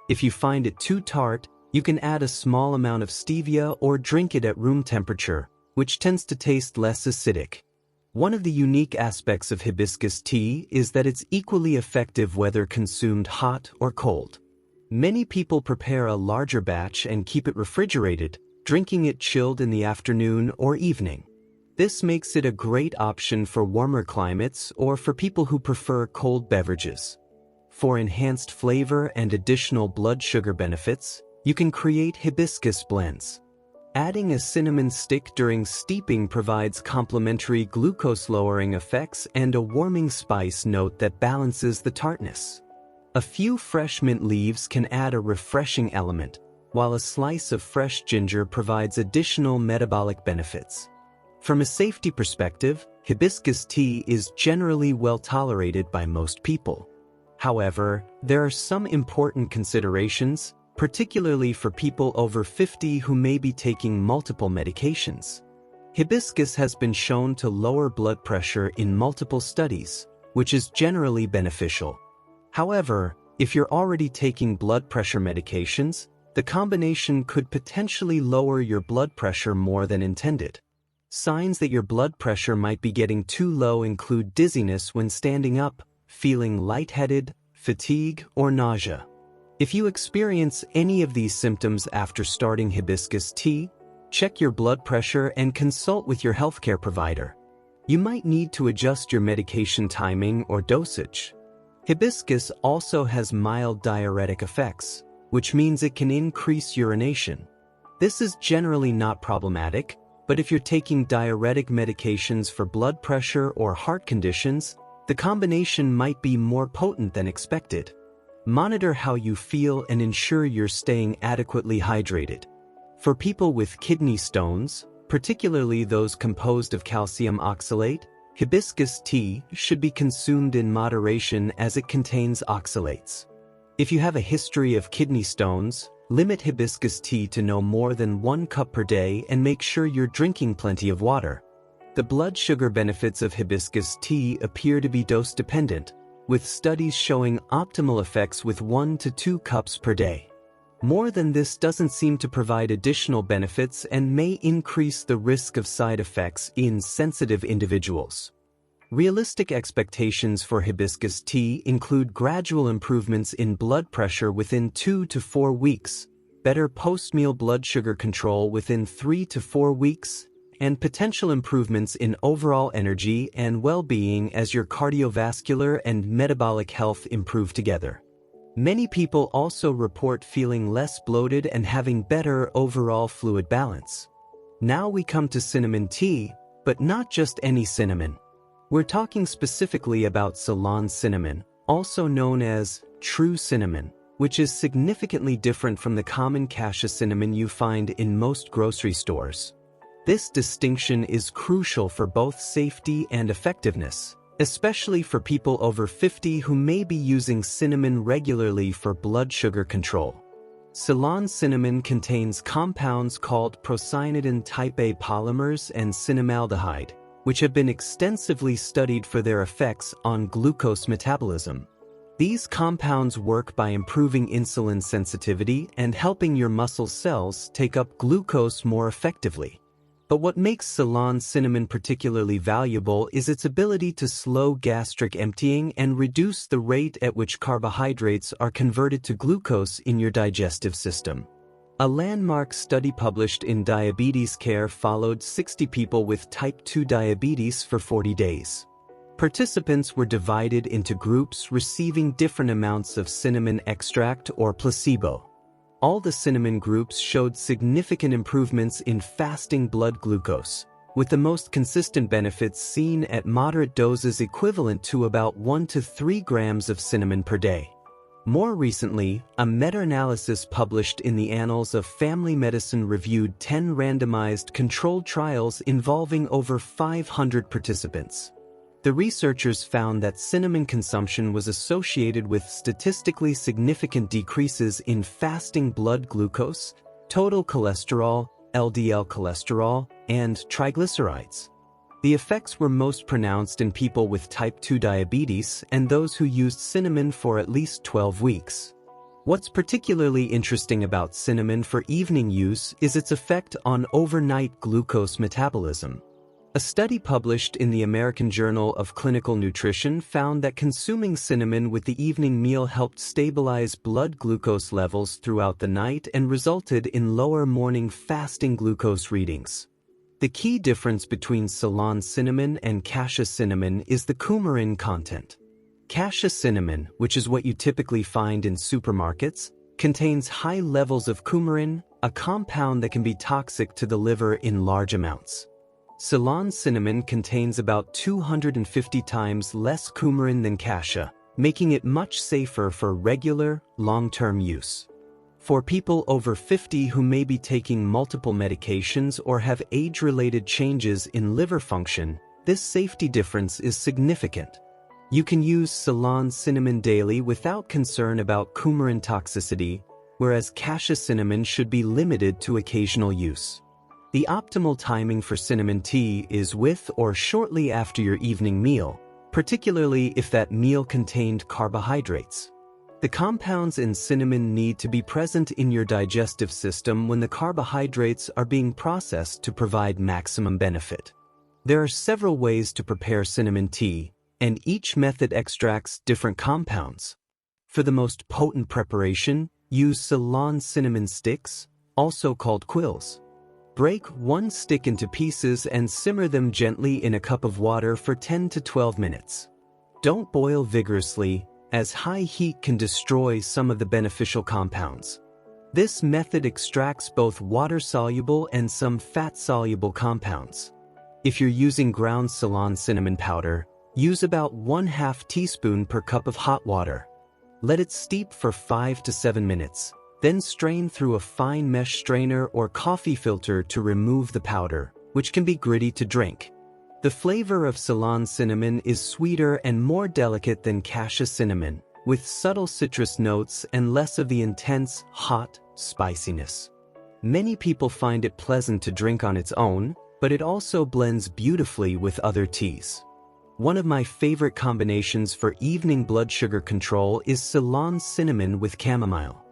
If you find it too tart, you can add a small amount of stevia or drink it at room temperature, which tends to taste less acidic. One of the unique aspects of hibiscus tea is that it's equally effective whether consumed hot or cold. Many people prepare a larger batch and keep it refrigerated, drinking it chilled in the afternoon or evening. This makes it a great option for warmer climates or for people who prefer cold beverages. For enhanced flavor and additional blood sugar benefits, you can create hibiscus blends. Adding a cinnamon stick during steeping provides complementary glucose-lowering effects and a warming spice note that balances the tartness. A few fresh mint leaves can add a refreshing element, while a slice of fresh ginger provides additional metabolic benefits. From a safety perspective, hibiscus tea is generally well tolerated by most people. However, there are some important considerations, particularly for people over 50 who may be taking multiple medications. Hibiscus has been shown to lower blood pressure in multiple studies, which is generally beneficial. However, if you're already taking blood pressure medications, the combination could potentially lower your blood pressure more than intended. Signs that your blood pressure might be getting too low include dizziness when standing up, feeling lightheaded, fatigue, or nausea. If you experience any of these symptoms after starting hibiscus tea, check your blood pressure and consult with your healthcare provider. You might need to adjust your medication timing or dosage. Hibiscus also has mild diuretic effects, which means it can increase urination. This is generally not problematic, but if you're taking diuretic medications for blood pressure or heart conditions, the combination might be more potent than expected. Monitor how you feel and ensure you're staying adequately hydrated. For people with kidney stones, particularly those composed of calcium oxalate, hibiscus tea should be consumed in moderation as it contains oxalates. If you have a history of kidney stones, limit hibiscus tea to no more than 1 cup per day and make sure you're drinking plenty of water. The blood sugar benefits of hibiscus tea appear to be dose-dependent, with studies showing optimal effects with 1 to 2 cups per day. More than this doesn't seem to provide additional benefits and may increase the risk of side effects in sensitive individuals. Realistic expectations for hibiscus tea include gradual improvements in blood pressure within 2 to 4 weeks, better post-meal blood sugar control within 3 to 4 weeks, and potential improvements in overall energy and well-being as your cardiovascular and metabolic health improve together. Many people also report feeling less bloated and having better overall fluid balance. Now we come to cinnamon tea, but not just any cinnamon. We're talking specifically about Ceylon cinnamon, also known as true cinnamon, which is significantly different from the common cassia cinnamon you find in most grocery stores. This distinction is crucial for both safety and effectiveness, especially for people over 50 who may be using cinnamon regularly for blood sugar control. Ceylon cinnamon contains compounds called procyanidin type A polymers and cinnamaldehyde, which have been extensively studied for their effects on glucose metabolism. These compounds work by improving insulin sensitivity and helping your muscle cells take up glucose more effectively. But what makes Ceylon cinnamon particularly valuable is its ability to slow gastric emptying and reduce the rate at which carbohydrates are converted to glucose in your digestive system. A landmark study published in Diabetes Care followed 60 people with type 2 diabetes for 40 days. Participants were divided into groups receiving different amounts of cinnamon extract or placebo. All the cinnamon groups showed significant improvements in fasting blood glucose, with the most consistent benefits seen at moderate doses equivalent to about 1 to 3 grams of cinnamon per day. More recently, a meta-analysis published in the Annals of Family Medicine reviewed 10 randomized controlled trials involving over 500 participants. The researchers found that cinnamon consumption was associated with statistically significant decreases in fasting blood glucose, total cholesterol, LDL cholesterol, and triglycerides. The effects were most pronounced in people with type 2 diabetes and those who used cinnamon for at least 12 weeks. What's particularly interesting about cinnamon for evening use is its effect on overnight glucose metabolism. A study published in the American Journal of Clinical Nutrition found that consuming cinnamon with the evening meal helped stabilize blood glucose levels throughout the night and resulted in lower morning fasting glucose readings. The key difference between Ceylon cinnamon and cassia cinnamon is the coumarin content. Cassia cinnamon, which is what you typically find in supermarkets, contains high levels of coumarin, a compound that can be toxic to the liver in large amounts. Ceylon cinnamon contains about 250 times less coumarin than cassia, making it much safer for regular, long-term use. For people over 50 who may be taking multiple medications or have age-related changes in liver function, this safety difference is significant. You can use Ceylon cinnamon daily without concern about coumarin toxicity, whereas cassia cinnamon should be limited to occasional use. The optimal timing for cinnamon tea is with or shortly after your evening meal, particularly if that meal contained carbohydrates. The compounds in cinnamon need to be present in your digestive system when the carbohydrates are being processed to provide maximum benefit. There are several ways to prepare cinnamon tea, and each method extracts different compounds. For the most potent preparation, use Ceylon cinnamon sticks, also called quills. Break one stick into pieces and simmer them gently in a cup of water for 10 to 12 minutes. Don't boil vigorously, as high heat can destroy some of the beneficial compounds. This method extracts both water-soluble and some fat-soluble compounds. If you're using ground Ceylon cinnamon powder, use about 1/2 teaspoon per cup of hot water. Let it steep for 5 to 7 minutes. Then strain through a fine mesh strainer or coffee filter to remove the powder, which can be gritty to drink. The flavor of Ceylon cinnamon is sweeter and more delicate than cassia cinnamon, with subtle citrus notes and less of the intense, hot spiciness. Many people find it pleasant to drink on its own, but it also blends beautifully with other teas. One of my favorite combinations for evening blood sugar control is Ceylon cinnamon with chamomile.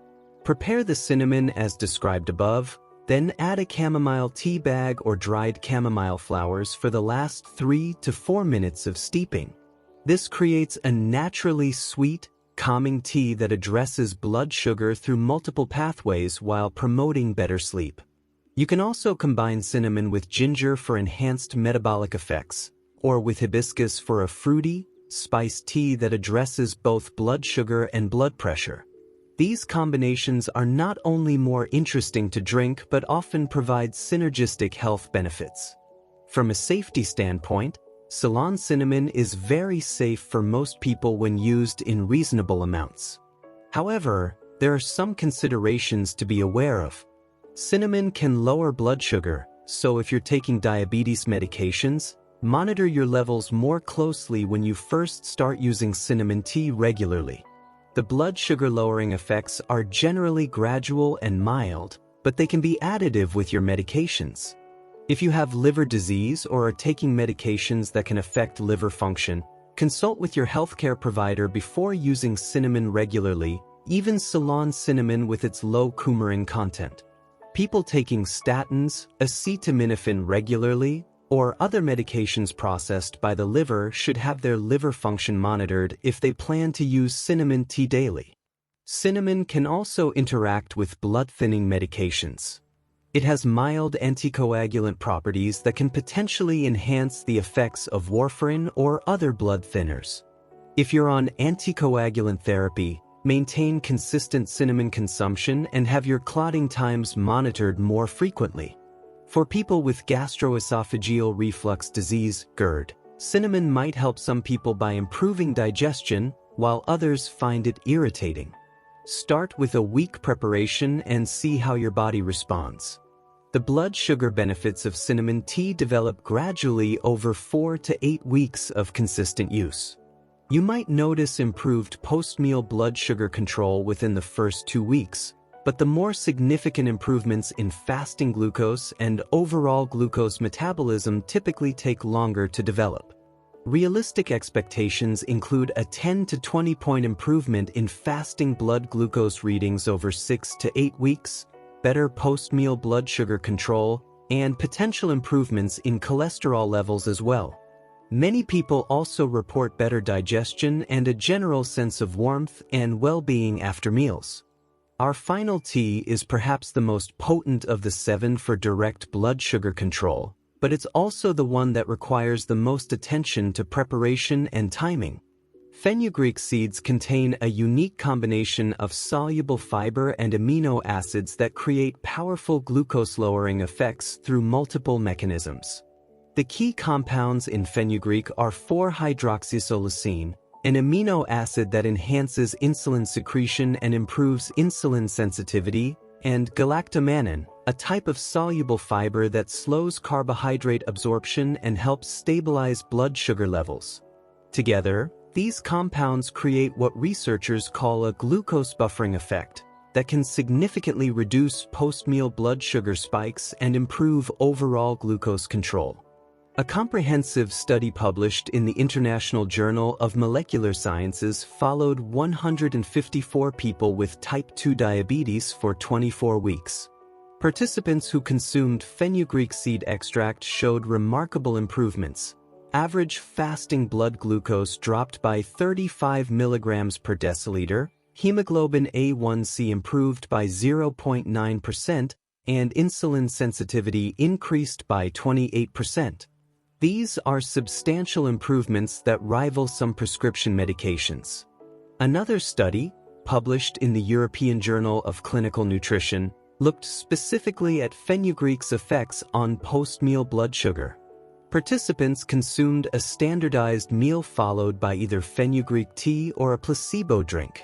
Prepare the cinnamon as described above, then add a chamomile tea bag or dried chamomile flowers for the last 3 to 4 minutes of steeping. This creates a naturally sweet, calming tea that addresses blood sugar through multiple pathways while promoting better sleep. You can also combine cinnamon with ginger for enhanced metabolic effects, or with hibiscus for a fruity, spiced tea that addresses both blood sugar and blood pressure. These combinations are not only more interesting to drink but often provide synergistic health benefits. From a safety standpoint, Ceylon cinnamon is very safe for most people when used in reasonable amounts. However, there are some considerations to be aware of. Cinnamon can lower blood sugar, so if you're taking diabetes medications, monitor your levels more closely when you first start using cinnamon tea regularly. The blood sugar lowering effects are generally gradual and mild, but they can be additive with your medications. If you have liver disease or are taking medications that can affect liver function, consult with your healthcare provider before using cinnamon regularly, even Ceylon cinnamon with its low coumarin content. People taking statins, acetaminophen regularly, or other medications processed by the liver should have their liver function monitored if they plan to use cinnamon tea daily. Cinnamon can also interact with blood-thinning medications. It has mild anticoagulant properties that can potentially enhance the effects of warfarin or other blood thinners. If you're on anticoagulant therapy, maintain consistent cinnamon consumption and have your clotting times monitored more frequently. For people with gastroesophageal reflux disease, GERD, cinnamon might help some people by improving digestion, while others find it irritating. Start with a week preparation and see how your body responds. The blood sugar benefits of cinnamon tea develop gradually over 4 to 8 weeks of consistent use. You might notice improved post-meal blood sugar control within the first 2 weeks, but the more significant improvements in fasting glucose and overall glucose metabolism typically take longer to develop. Realistic expectations include a 10 to 20 point improvement in fasting blood glucose readings over 6 to 8 weeks, better post-meal blood sugar control, and potential improvements in cholesterol levels as well. Many people also report better digestion and a general sense of warmth and well-being after meals. Our final tea is perhaps the most potent of the 7 for direct blood sugar control, but it's also the one that requires the most attention to preparation and timing. Fenugreek seeds contain a unique combination of soluble fiber and amino acids that create powerful glucose-lowering effects through multiple mechanisms. The key compounds in fenugreek are 4-hydroxysoleucine, an amino acid that enhances insulin secretion and improves insulin sensitivity, and galactomannan, a type of soluble fiber that slows carbohydrate absorption and helps stabilize blood sugar levels. Together, these compounds create what researchers call a glucose buffering effect that can significantly reduce post-meal blood sugar spikes and improve overall glucose control. A comprehensive study published in the International Journal of Molecular Sciences followed 154 people with type 2 diabetes for 24 weeks. Participants who consumed fenugreek seed extract showed remarkable improvements. Average fasting blood glucose dropped by 35 milligrams per deciliter, hemoglobin A1C improved by 0.9%, and insulin sensitivity increased by 28%. These are substantial improvements that rival some prescription medications. Another study, published in the European Journal of Clinical Nutrition, looked specifically at fenugreek's effects on post-meal blood sugar. Participants consumed a standardized meal followed by either fenugreek tea or a placebo drink.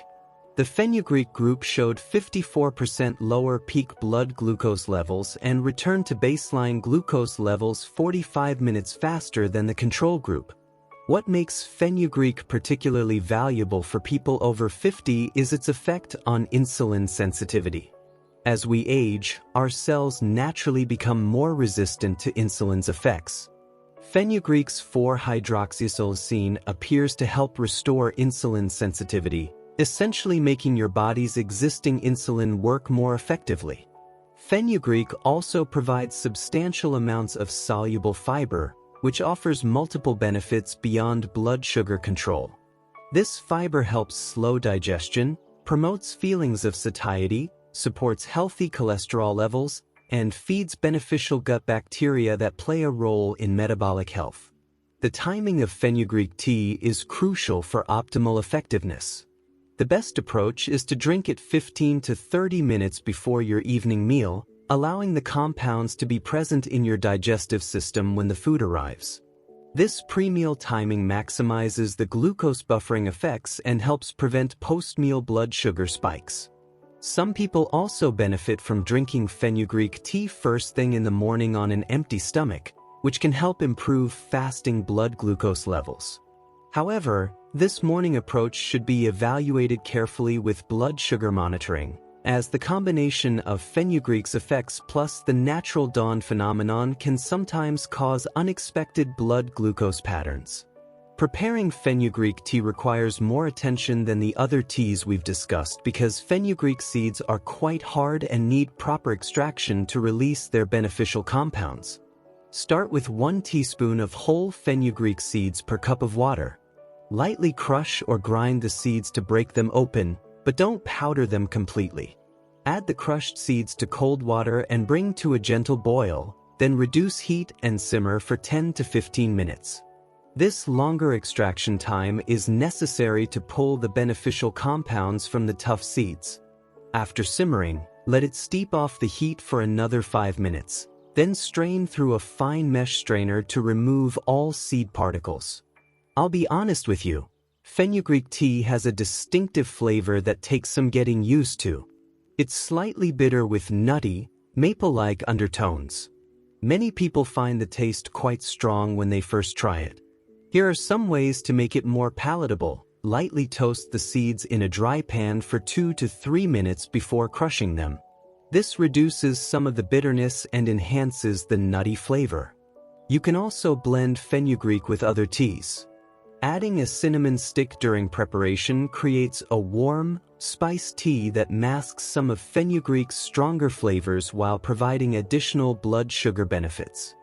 The fenugreek group showed 54% lower peak blood glucose levels and returned to baseline glucose levels 45 minutes faster than the control group. What makes fenugreek particularly valuable for people over 50 is its effect on insulin sensitivity. As we age, our cells naturally become more resistant to insulin's effects. Fenugreek's 4-hydroxysoleucine appears to help restore insulin sensitivity, essentially making your body's existing insulin work more effectively. Fenugreek also provides substantial amounts of soluble fiber, which offers multiple benefits beyond blood sugar control. This fiber helps slow digestion, promotes feelings of satiety, supports healthy cholesterol levels, and feeds beneficial gut bacteria that play a role in metabolic health. The timing of fenugreek tea is crucial for optimal effectiveness. The best approach is to drink it 15 to 30 minutes before your evening meal, allowing the compounds to be present in your digestive system when the food arrives. This pre-meal timing maximizes the glucose buffering effects and helps prevent post-meal blood sugar spikes. Some people also benefit from drinking fenugreek tea first thing in the morning on an empty stomach, which can help improve fasting blood glucose levels. However, this morning approach should be evaluated carefully with blood sugar monitoring, as the combination of fenugreek's effects plus the natural dawn phenomenon can sometimes cause unexpected blood glucose patterns. Preparing fenugreek tea requires more attention than the other teas we've discussed because fenugreek seeds are quite hard and need proper extraction to release their beneficial compounds. Start with 1 teaspoon of whole fenugreek seeds per cup of water. Lightly crush or grind the seeds to break them open, but don't powder them completely. Add the crushed seeds to cold water and bring to a gentle boil, then reduce heat and simmer for 10 to 15 minutes. This longer extraction time is necessary to pull the beneficial compounds from the tough seeds. After simmering, let it steep off the heat for another 5 minutes. Then strain through a fine mesh strainer to remove all seed particles. I'll be honest with you, fenugreek tea has a distinctive flavor that takes some getting used to. It's slightly bitter with nutty, maple-like undertones. Many people find the taste quite strong when they first try it. Here are some ways to make it more palatable. Lightly toast the seeds in a dry pan for 2 to 3 minutes before crushing them. This reduces some of the bitterness and enhances the nutty flavor. You can also blend fenugreek with other teas. Adding a cinnamon stick during preparation creates a warm, spiced tea that masks some of fenugreek's stronger flavors while providing additional blood sugar benefits.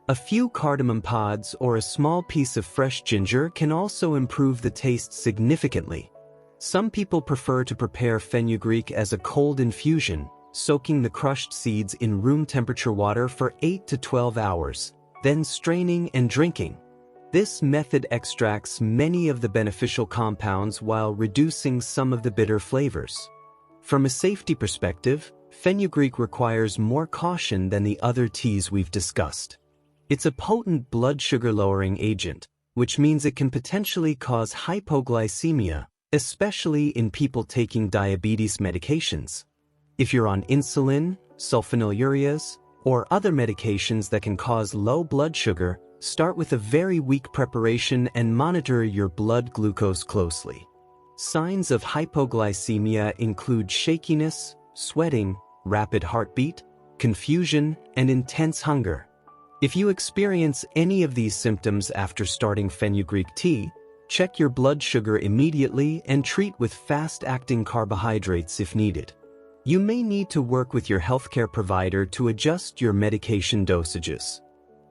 A few cardamom pods or a small piece of fresh ginger can also improve the taste significantly. Some people prefer to prepare fenugreek as a cold infusion, soaking the crushed seeds in room temperature water for 8 to 12 hours, then straining and drinking. This method extracts many of the beneficial compounds while reducing some of the bitter flavors. From a safety perspective, fenugreek requires more caution than the other teas we've discussed. It's a potent blood sugar lowering agent, which means it can potentially cause hypoglycemia, especially in people taking diabetes medications. If you're on insulin, sulfonylureas, or other medications that can cause low blood sugar, start with a very weak preparation and monitor your blood glucose closely. Signs of hypoglycemia include shakiness, sweating, rapid heartbeat, confusion, and intense hunger. If you experience any of these symptoms after starting fenugreek tea, check your blood sugar immediately and treat with fast-acting carbohydrates if needed. You may need to work with your healthcare provider to adjust your medication dosages.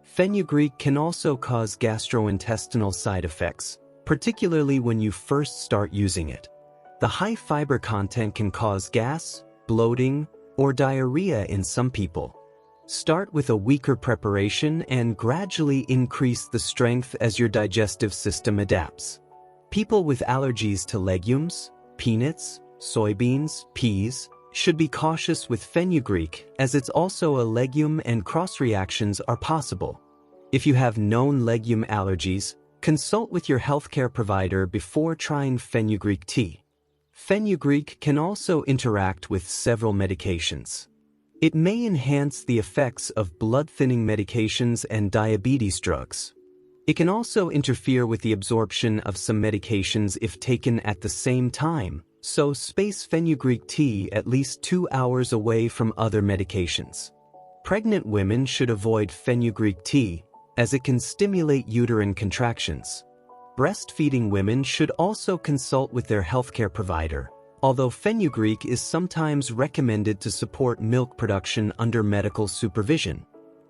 Fenugreek can also cause gastrointestinal side effects, particularly when you first start using it. The high fiber content can cause gas, bloating, or diarrhea in some people. Start with a weaker preparation and gradually increase the strength as your digestive system adapts. People with allergies to legumes, peanuts, soybeans, peas, should be cautious with fenugreek as it's also a legume and cross-reactions are possible. If you have known legume allergies, consult with your healthcare provider before trying fenugreek tea. Fenugreek can also interact with several medications. It may enhance the effects of blood-thinning medications and diabetes drugs. It can also interfere with the absorption of some medications if taken at the same time, so space fenugreek tea at least 2 hours away from other medications. Pregnant women should avoid fenugreek tea, as it can stimulate uterine contractions. Breastfeeding women should also consult with their healthcare provider, although fenugreek is sometimes recommended to support milk production under medical supervision.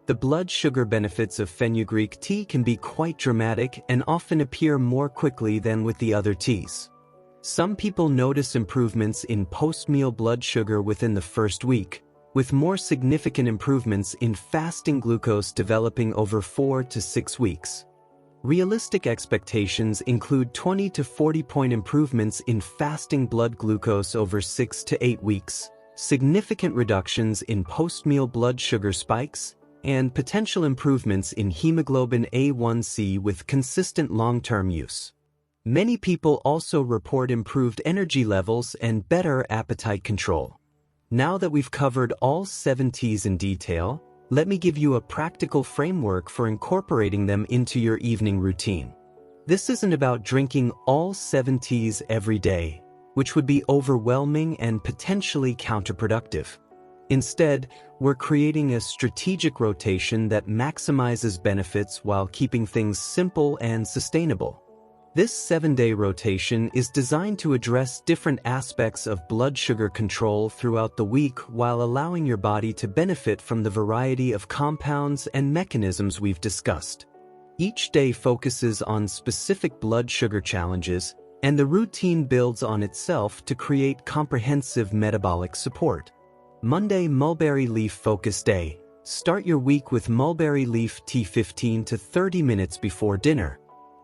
The blood sugar benefits of fenugreek tea can be quite dramatic and often appear more quickly than with the other teas. Some people notice improvements in post-meal blood sugar within the first week, with more significant improvements in fasting glucose developing over 4 to 6 weeks. Realistic expectations include 20 to 40-point improvements in fasting blood glucose over 6 to 8 weeks, significant reductions in post-meal blood sugar spikes, and potential improvements in hemoglobin A1C with consistent long-term use. Many people also report improved energy levels and better appetite control. Now that we've covered all 7 teas in detail, let me give you a practical framework for incorporating them into your evening routine. This isn't about drinking all 7 teas every day, which would be overwhelming and potentially counterproductive. Instead, we're creating a strategic rotation that maximizes benefits while keeping things simple and sustainable. This 7-day rotation is designed to address different aspects of blood sugar control throughout the week while allowing your body to benefit from the variety of compounds and mechanisms we've discussed. Each day focuses on specific blood sugar challenges, and the routine builds on itself to create comprehensive metabolic support. Monday, Mulberry Leaf Focus Day. Start your week with mulberry leaf tea 15 to 30 minutes before dinner.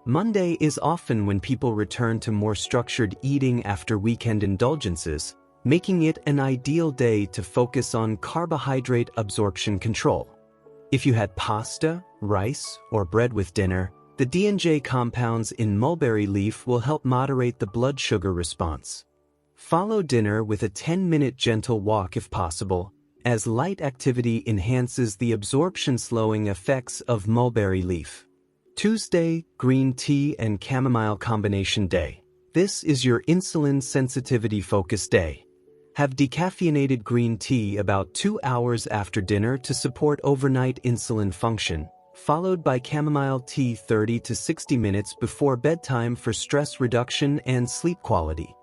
Monday is often when people return to more structured eating after weekend indulgences, making it an ideal day to focus on carbohydrate absorption control. If you had pasta, rice, or bread with dinner, the D&J compounds in mulberry leaf will help moderate the blood sugar response. Follow dinner with a 10-minute gentle walk if possible, as light activity enhances the absorption-slowing effects of mulberry leaf. Tuesday, Green Tea and Chamomile Combination Day. This is your insulin sensitivity focus day. Have decaffeinated green tea about 2 hours after dinner to support overnight insulin function, followed by chamomile tea 30 to 60 minutes before bedtime for stress reduction and sleep quality.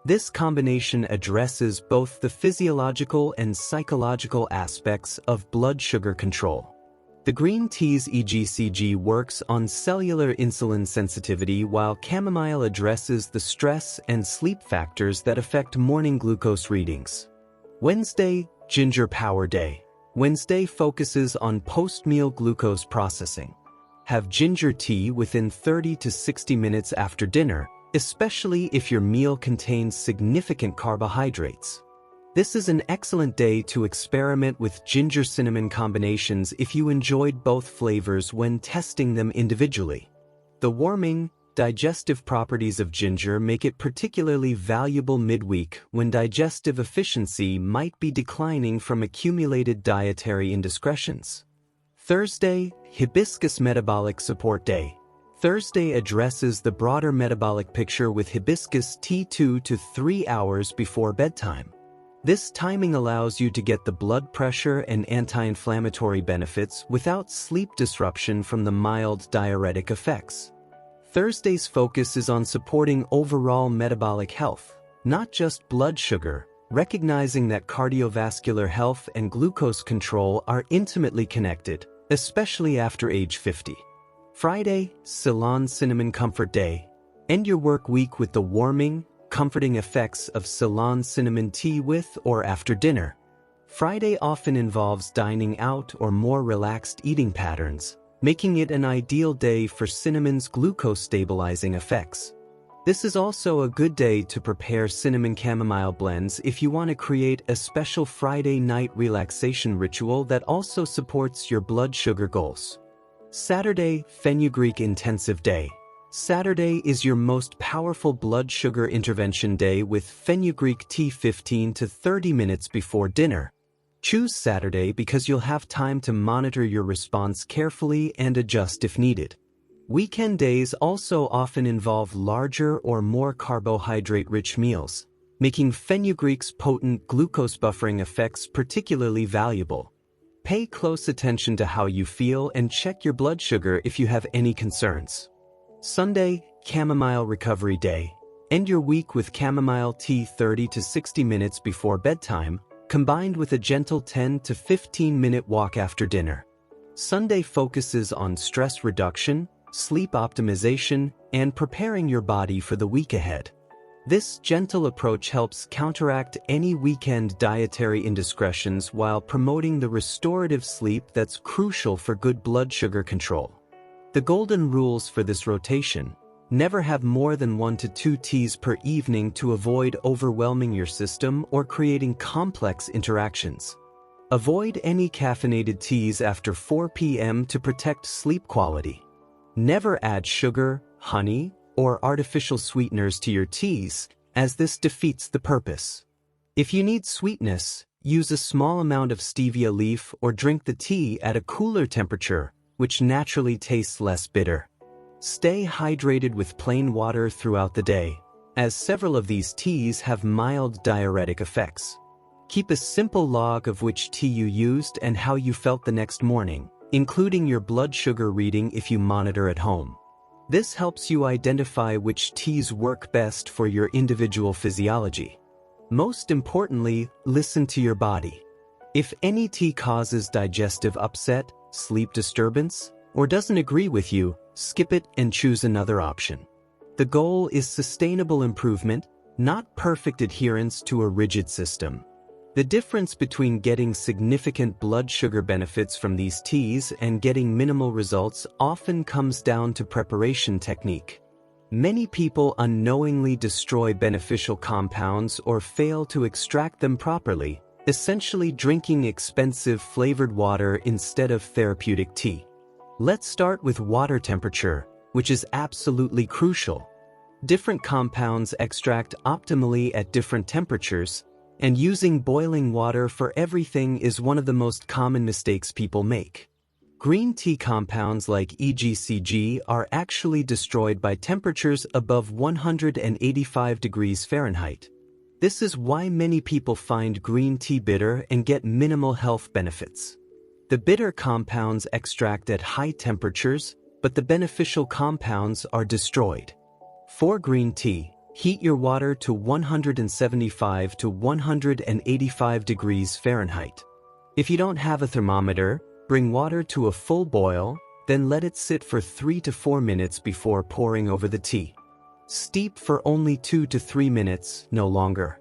This combination addresses both the physiological and psychological aspects of blood sugar control. The green tea's EGCG works on cellular insulin sensitivity, while chamomile addresses the stress and sleep factors that affect morning glucose readings. Wednesday, Ginger Power Day. Wednesday focuses on post-meal glucose processing. Have ginger tea within 30 to 60 minutes after dinner, especially if your meal contains significant carbohydrates. This is an excellent day to experiment with ginger-cinnamon combinations if you enjoyed both flavors when testing them individually. The warming, digestive properties of ginger make it particularly valuable midweek when digestive efficiency might be declining from accumulated dietary indiscretions. Thursday, Hibiscus Metabolic Support Day. Thursday addresses the broader metabolic picture with hibiscus tea 2 to 3 hours before bedtime. This timing allows you to get the blood pressure and anti-inflammatory benefits without sleep disruption from the mild diuretic effects. Thursday's focus is on supporting overall metabolic health, not just blood sugar, recognizing that cardiovascular health and glucose control are intimately connected, especially after age 50. Friday, Ceylon Cinnamon Comfort Day. End your work week with the warming, comforting effects of Ceylon cinnamon tea with or after dinner. Friday often involves dining out or more relaxed eating patterns, making it an ideal day for cinnamon's glucose-stabilizing effects. This is also a good day to prepare cinnamon chamomile blends if you want to create a special Friday night relaxation ritual that also supports your blood sugar goals. Saturday, Fenugreek Intensive Day. Saturday is your most powerful blood sugar intervention day with fenugreek tea 15 to 30 minutes before dinner. Choose Saturday because you'll have time to monitor your response carefully and adjust if needed. Weekend days also often involve larger or more carbohydrate-rich meals, making fenugreek's potent glucose buffering effects particularly valuable. Pay close attention to how you feel and check your blood sugar if you have any concerns. Sunday, Chamomile Recovery Day. End your week with chamomile tea 30 to 60 minutes before bedtime, combined with a gentle 10 to 15-minute walk after dinner. Sunday focuses on stress reduction, sleep optimization, and preparing your body for the week ahead. This gentle approach helps counteract any weekend dietary indiscretions while promoting the restorative sleep that's crucial for good blood sugar control. The golden rules for this rotation: never have more than 1 to 2 teas per evening to avoid overwhelming your system or creating complex interactions. Avoid any caffeinated teas after 4 p.m. to protect sleep quality. Never add sugar, honey, or artificial sweeteners to your teas, as this defeats the purpose. If you need sweetness, use a small amount of stevia leaf or drink the tea at a cooler temperature, which naturally tastes less bitter. Stay hydrated with plain water throughout the day, as several of these teas have mild diuretic effects. Keep a simple log of which tea you used and how you felt the next morning, including your blood sugar reading if you monitor at home. This helps you identify which teas work best for your individual physiology. Most importantly, listen to your body. If any tea causes digestive upset, sleep disturbance, or doesn't agree with you, skip it and choose another option. The goal is sustainable improvement, not perfect adherence to a rigid system. The difference between getting significant blood sugar benefits from these teas and getting minimal results often comes down to preparation technique. Many people unknowingly destroy beneficial compounds or fail to extract them properly, essentially drinking expensive flavored water instead of therapeutic tea. Let's start with water temperature, which is absolutely crucial. Different compounds extract optimally at different temperatures, and using boiling water for everything is one of the most common mistakes people make. Green tea compounds like EGCG are actually destroyed by temperatures above 185 degrees Fahrenheit. This is why many people find green tea bitter and get minimal health benefits. The bitter compounds extract at high temperatures, but the beneficial compounds are destroyed. For green tea, heat your water to 175 to 185 degrees Fahrenheit. If you don't have a thermometer, bring water to a full boil, then let it sit for 3 to 4 minutes before pouring over the tea. Steep for only 2 to 3 minutes, no longer.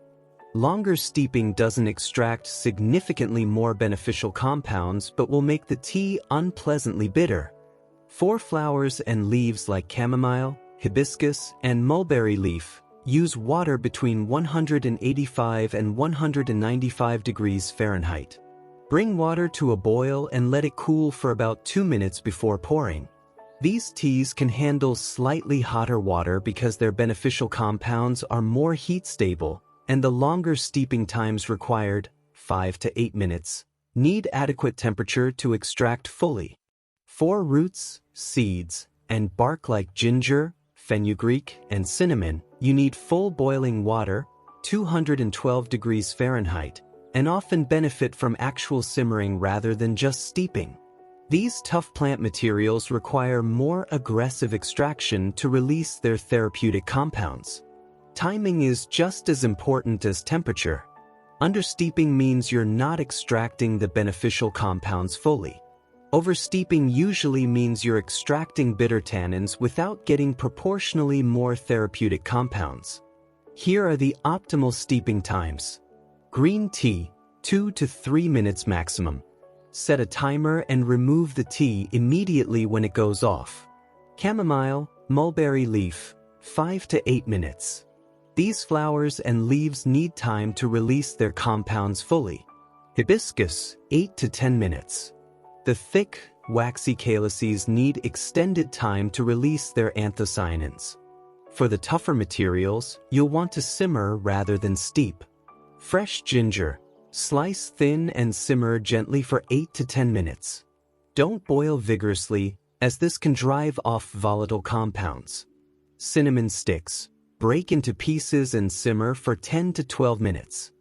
Longer steeping doesn't extract significantly more beneficial compounds but will make the tea unpleasantly bitter. For flowers and leaves like chamomile, hibiscus, and mulberry leaf, use water between 185 and 195 degrees Fahrenheit. Bring water to a boil and let it cool for about 2 minutes before pouring. These teas can handle slightly hotter water because their beneficial compounds are more heat stable, and the longer steeping times required, 5 to 8 minutes, need adequate temperature to extract fully. For roots, seeds, and bark like ginger, fenugreek, and cinnamon, you need full boiling water, 212 degrees Fahrenheit, and often benefit from actual simmering rather than just steeping. These tough plant materials require more aggressive extraction to release their therapeutic compounds. Timing is just as important as temperature. Understeeping means you're not extracting the beneficial compounds fully. Oversteeping usually means you're extracting bitter tannins without getting proportionally more therapeutic compounds. Here are the optimal steeping times. Green tea, 2 to 3 minutes maximum. Set a timer and remove the tea immediately when it goes off. Chamomile, mulberry leaf, 5 to 8 minutes. These flowers and leaves need time to release their compounds fully. Hibiscus, 8 to 10 minutes. The thick, waxy calyces need extended time to release their anthocyanins. For the tougher materials, you'll want to simmer rather than steep. Fresh ginger, slice thin and simmer gently for 8 to 10 minutes. Don't boil vigorously, as this can drive off volatile compounds. Cinnamon sticks, break into pieces and simmer for 10 to 12 minutes.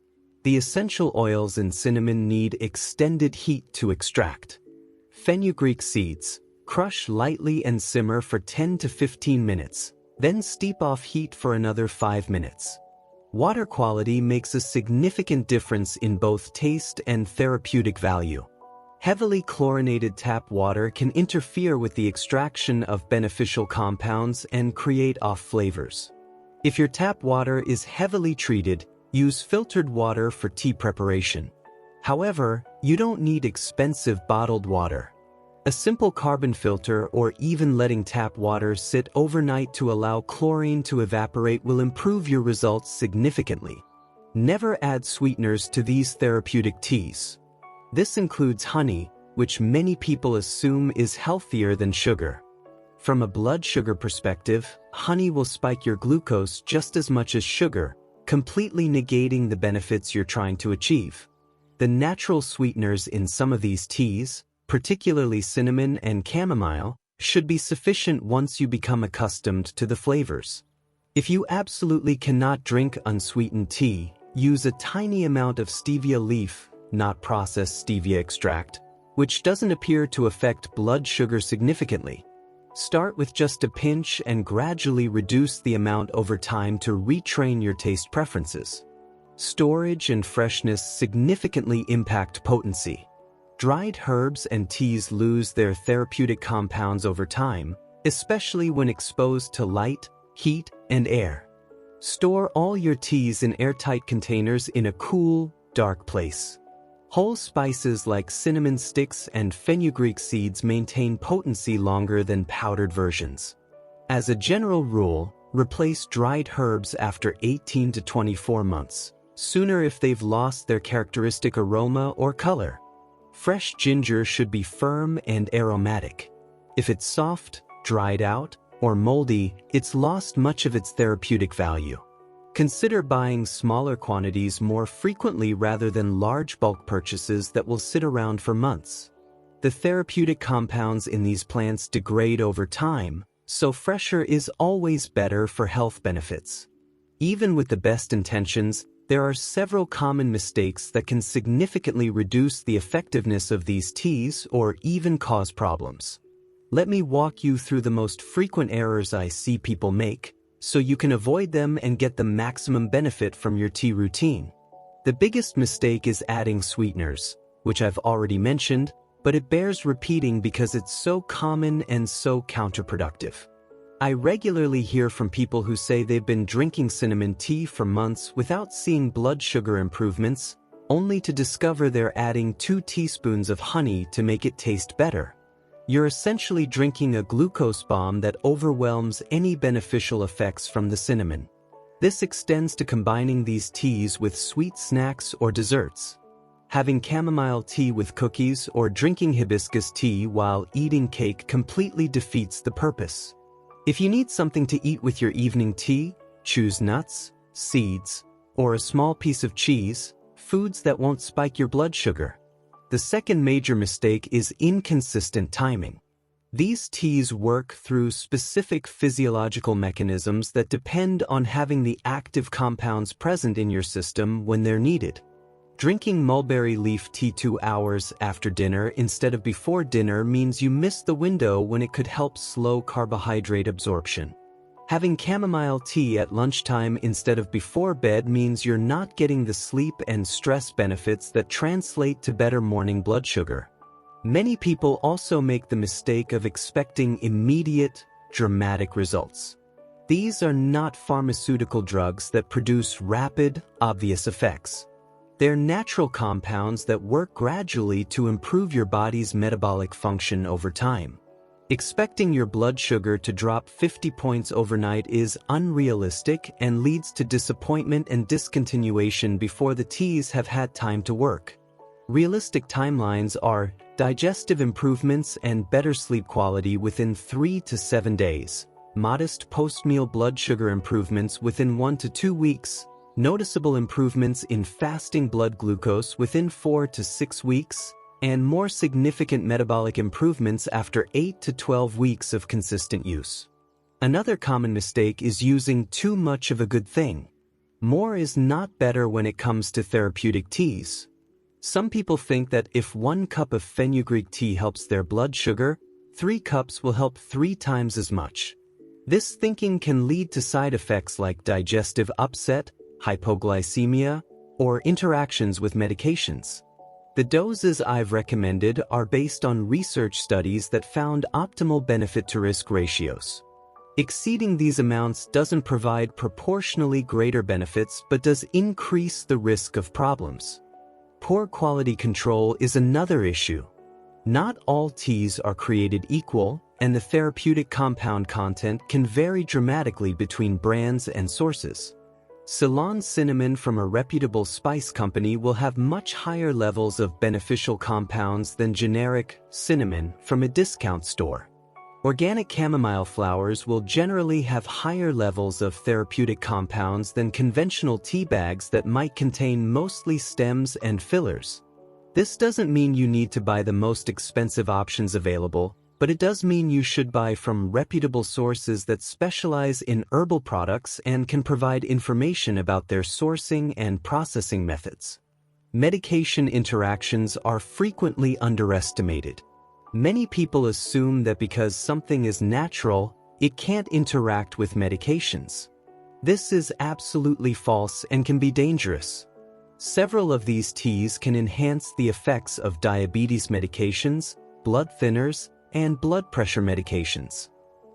The essential oils in cinnamon need extended heat to extract. Fenugreek seeds, crush lightly and simmer for 10 to 15 minutes, then steep off heat for another 5 minutes. Water quality makes a significant difference in both taste and therapeutic value. Heavily chlorinated tap water can interfere with the extraction of beneficial compounds and create off flavors. If your tap water is heavily treated, use filtered water for tea preparation. However, you don't need expensive bottled water. A simple carbon filter or even letting tap water sit overnight to allow chlorine to evaporate will improve your results significantly. Never add sweeteners to these therapeutic teas. This includes honey, which many people assume is healthier than sugar. From a blood sugar perspective, honey will spike your glucose just as much as sugar, completely negating the benefits you're trying to achieve. The natural sweeteners in some of these teas, particularly cinnamon and chamomile, should be sufficient once you become accustomed to the flavors. If you absolutely cannot drink unsweetened tea, use a tiny amount of stevia leaf, not processed stevia extract, which doesn't appear to affect blood sugar significantly. Start with just a pinch and gradually reduce the amount over time to retrain your taste preferences. Storage and freshness significantly impact potency. Dried herbs and teas lose their therapeutic compounds over time, especially when exposed to light, heat, and air. Store all your teas in airtight containers in a cool, dark place. Whole spices like cinnamon sticks and fenugreek seeds maintain potency longer than powdered versions. As a general rule, replace dried herbs after 18 to 24 months, sooner if they've lost their characteristic aroma or color. Fresh ginger should be firm and aromatic. If it's soft, dried out, or moldy, it's lost much of its therapeutic value. Consider buying smaller quantities more frequently rather than large bulk purchases that will sit around for months. The therapeutic compounds in these plants degrade over time, so fresher is always better for health benefits. Even with the best intentions, there are several common mistakes that can significantly reduce the effectiveness of these teas or even cause problems. Let me walk you through the most frequent errors I see people make, so you can avoid them and get the maximum benefit from your tea routine. The biggest mistake is adding sweeteners, which I've already mentioned, but it bears repeating because it's so common and so counterproductive. I regularly hear from people who say they've been drinking cinnamon tea for months without seeing blood sugar improvements, only to discover they're adding 2 teaspoons of honey to make it taste better. You're essentially drinking a glucose bomb that overwhelms any beneficial effects from the cinnamon. This extends to combining these teas with sweet snacks or desserts. Having chamomile tea with cookies or drinking hibiscus tea while eating cake completely defeats the purpose. If you need something to eat with your evening tea, choose nuts, seeds, or a small piece of cheese, foods that won't spike your blood sugar. The second major mistake is inconsistent timing. These teas work through specific physiological mechanisms that depend on having the active compounds present in your system when they're needed. Drinking mulberry leaf tea 2 hours after dinner instead of before dinner means you miss the window when it could help slow carbohydrate absorption. Having chamomile tea at lunchtime instead of before bed means you're not getting the sleep and stress benefits that translate to better morning blood sugar. Many people also make the mistake of expecting immediate, dramatic results. These are not pharmaceutical drugs that produce rapid, obvious effects. They're natural compounds that work gradually to improve your body's metabolic function over time. Expecting your blood sugar to drop 50 points overnight is unrealistic and leads to disappointment and discontinuation before the teas have had time to work. Realistic timelines are digestive improvements and better sleep quality within 3 to 7 days, modest post-meal blood sugar improvements within 1 to 2 weeks, noticeable improvements in fasting blood glucose within 4 to 6 weeks, and more significant metabolic improvements after 8 to 12 weeks of consistent use. Another common mistake is using too much of a good thing. More is not better when it comes to therapeutic teas. Some people think that if 1 cup of fenugreek tea helps their blood sugar, 3 cups will help 3 times as much. This thinking can lead to side effects like digestive upset, hypoglycemia, or interactions with medications. The doses I've recommended are based on research studies that found optimal benefit-to-risk ratios. Exceeding these amounts doesn't provide proportionally greater benefits but does increase the risk of problems. Poor quality control is another issue. Not all teas are created equal, and the therapeutic compound content can vary dramatically between brands and sources. Ceylon cinnamon from a reputable spice company will have much higher levels of beneficial compounds than generic cinnamon from a discount store. Organic chamomile flowers will generally have higher levels of therapeutic compounds than conventional tea bags that might contain mostly stems and fillers. This doesn't mean you need to buy the most expensive options available, but it does mean you should buy from reputable sources that specialize in herbal products and can provide information about their sourcing and processing methods. Medication interactions are frequently underestimated. Many people assume that because something is natural, it can't interact with medications. This is absolutely false and can be dangerous. Several of these teas can enhance the effects of diabetes medications, blood thinners, and blood pressure medications.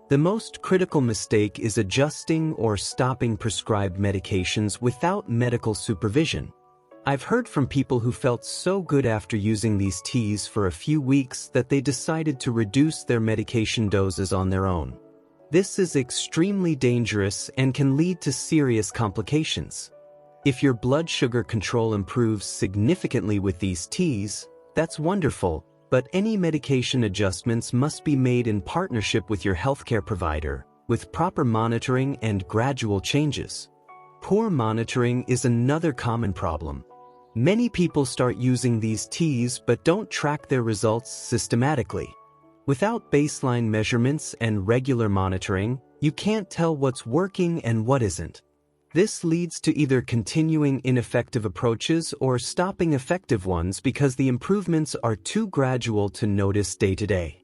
The most critical mistake is adjusting or stopping prescribed medications without medical supervision. I've heard from people who felt so good after using these teas for a few weeks that they decided to reduce their medication doses on their own. This is extremely dangerous and can lead to serious complications. If your blood sugar control improves significantly with these teas, that's wonderful, but any medication adjustments must be made in partnership with your healthcare provider, with proper monitoring and gradual changes. Poor monitoring is another common problem. Many people start using these teas but don't track their results systematically. Without baseline measurements and regular monitoring, you can't tell what's working and what isn't. This leads to either continuing ineffective approaches or stopping effective ones because the improvements are too gradual to notice day to day.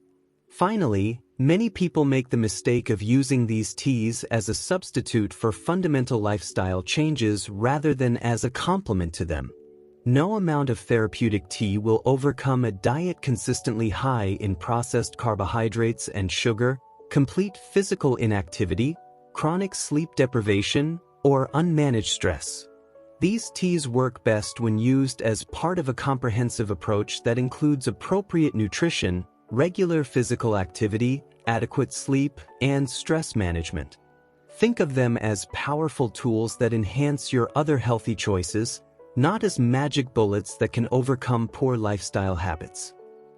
Finally, many people make the mistake of using these teas as a substitute for fundamental lifestyle changes rather than as a complement to them. No amount of therapeutic tea will overcome a diet consistently high in processed carbohydrates and sugar, complete physical inactivity, chronic sleep deprivation, or unmanaged stress. These teas work best when used as part of a comprehensive approach that includes appropriate nutrition, regular physical activity, adequate sleep, and stress management. Think of them as powerful tools that enhance your other healthy choices, not as magic bullets that can overcome poor lifestyle habits.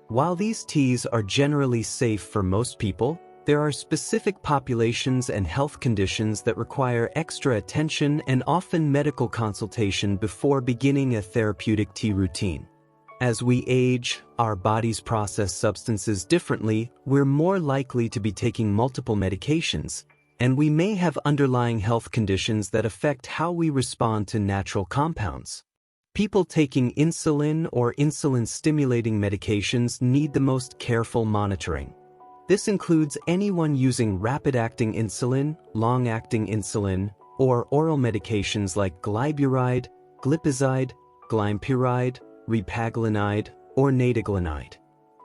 While these teas are generally safe for most people, there are specific populations and health conditions that require extra attention and often medical consultation before beginning a therapeutic tea routine. As we age, our bodies process substances differently, we're more likely to be taking multiple medications, and we may have underlying health conditions that affect how we respond to natural compounds. People taking insulin or insulin-stimulating medications need the most careful monitoring. This includes anyone using rapid-acting insulin, long-acting insulin, or oral medications like glyburide, glipizide, glympyride, repaglinide, or nataglinide.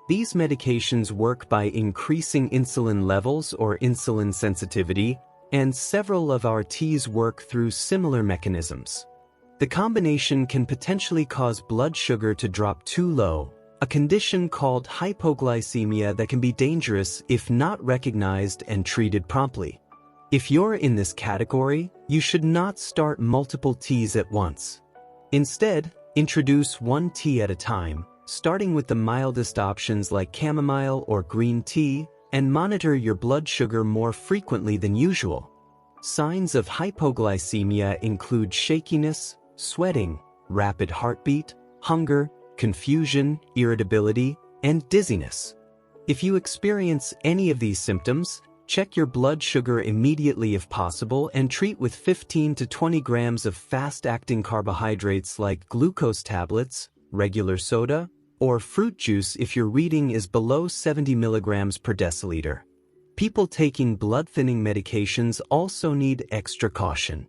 These medications work by increasing insulin levels or insulin sensitivity, and several of our teas work through similar mechanisms. The combination can potentially cause blood sugar to drop too low, a condition called hypoglycemia that can be dangerous if not recognized and treated promptly. If you're in this category, you should not start multiple teas at once. Instead, introduce one tea at a time, starting with the mildest options like chamomile or green tea, and monitor your blood sugar more frequently than usual. Signs of hypoglycemia include shakiness, sweating, rapid heartbeat, hunger, confusion, irritability, and dizziness. If you experience any of these symptoms, check your blood sugar immediately if possible and treat with 15 to 20 grams of fast-acting carbohydrates like glucose tablets, regular soda, or fruit juice if your reading is below 70 milligrams per deciliter. People taking blood-thinning medications also need extra caution.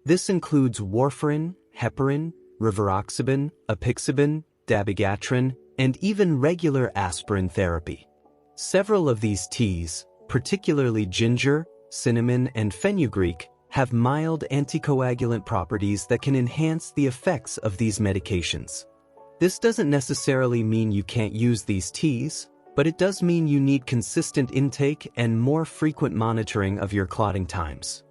This includes warfarin, heparin, rivaroxaban, apixaban, dabigatran, and even regular aspirin therapy. Several of these teas, particularly ginger, cinnamon, and fenugreek, have mild anticoagulant properties that can enhance the effects of these medications. This doesn't necessarily mean you can't use these teas, but it does mean you need consistent intake and more frequent monitoring of your clotting times.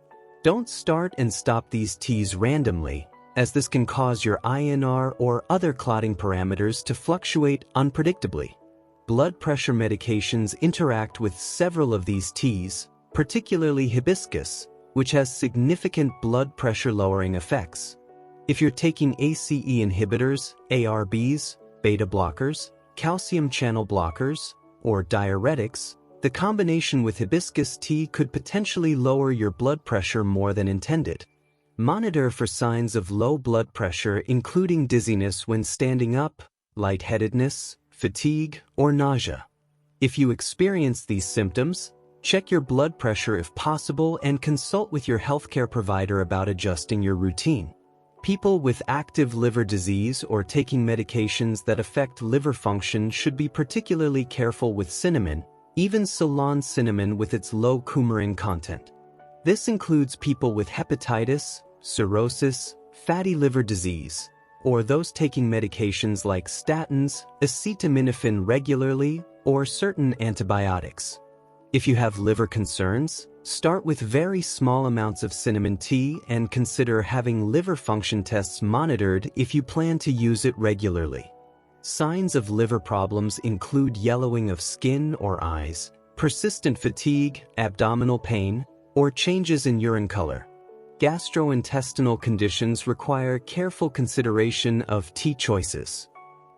Don't start and stop these teas randomly, as this can cause your INR or other clotting parameters to fluctuate unpredictably. Blood pressure medications interact with several of these teas, particularly Hibiscus, which has significant blood pressure lowering effects. If you're taking ACE inhibitors, ARBs, beta blockers, calcium channel blockers, or diuretics, the combination with hibiscus tea could potentially lower your blood pressure more than intended. Monitor for signs of low blood pressure, including dizziness when standing up, lightheadedness, fatigue, or nausea. If you experience these symptoms, check your blood pressure if possible and consult with your healthcare provider about adjusting your routine. People with active liver disease or taking medications that affect liver function should be particularly careful with cinnamon, even Ceylon cinnamon with its low coumarin content. This includes people with hepatitis, cirrhosis, fatty liver disease, or those taking medications like statins, acetaminophen regularly, or certain antibiotics. If you have liver concerns, start with very small amounts of cinnamon tea and consider having liver function tests monitored if you plan to use it regularly. Signs of liver problems include yellowing of skin or eyes, persistent fatigue, abdominal pain, or changes in urine color. Gastrointestinal conditions require careful consideration of tea choices.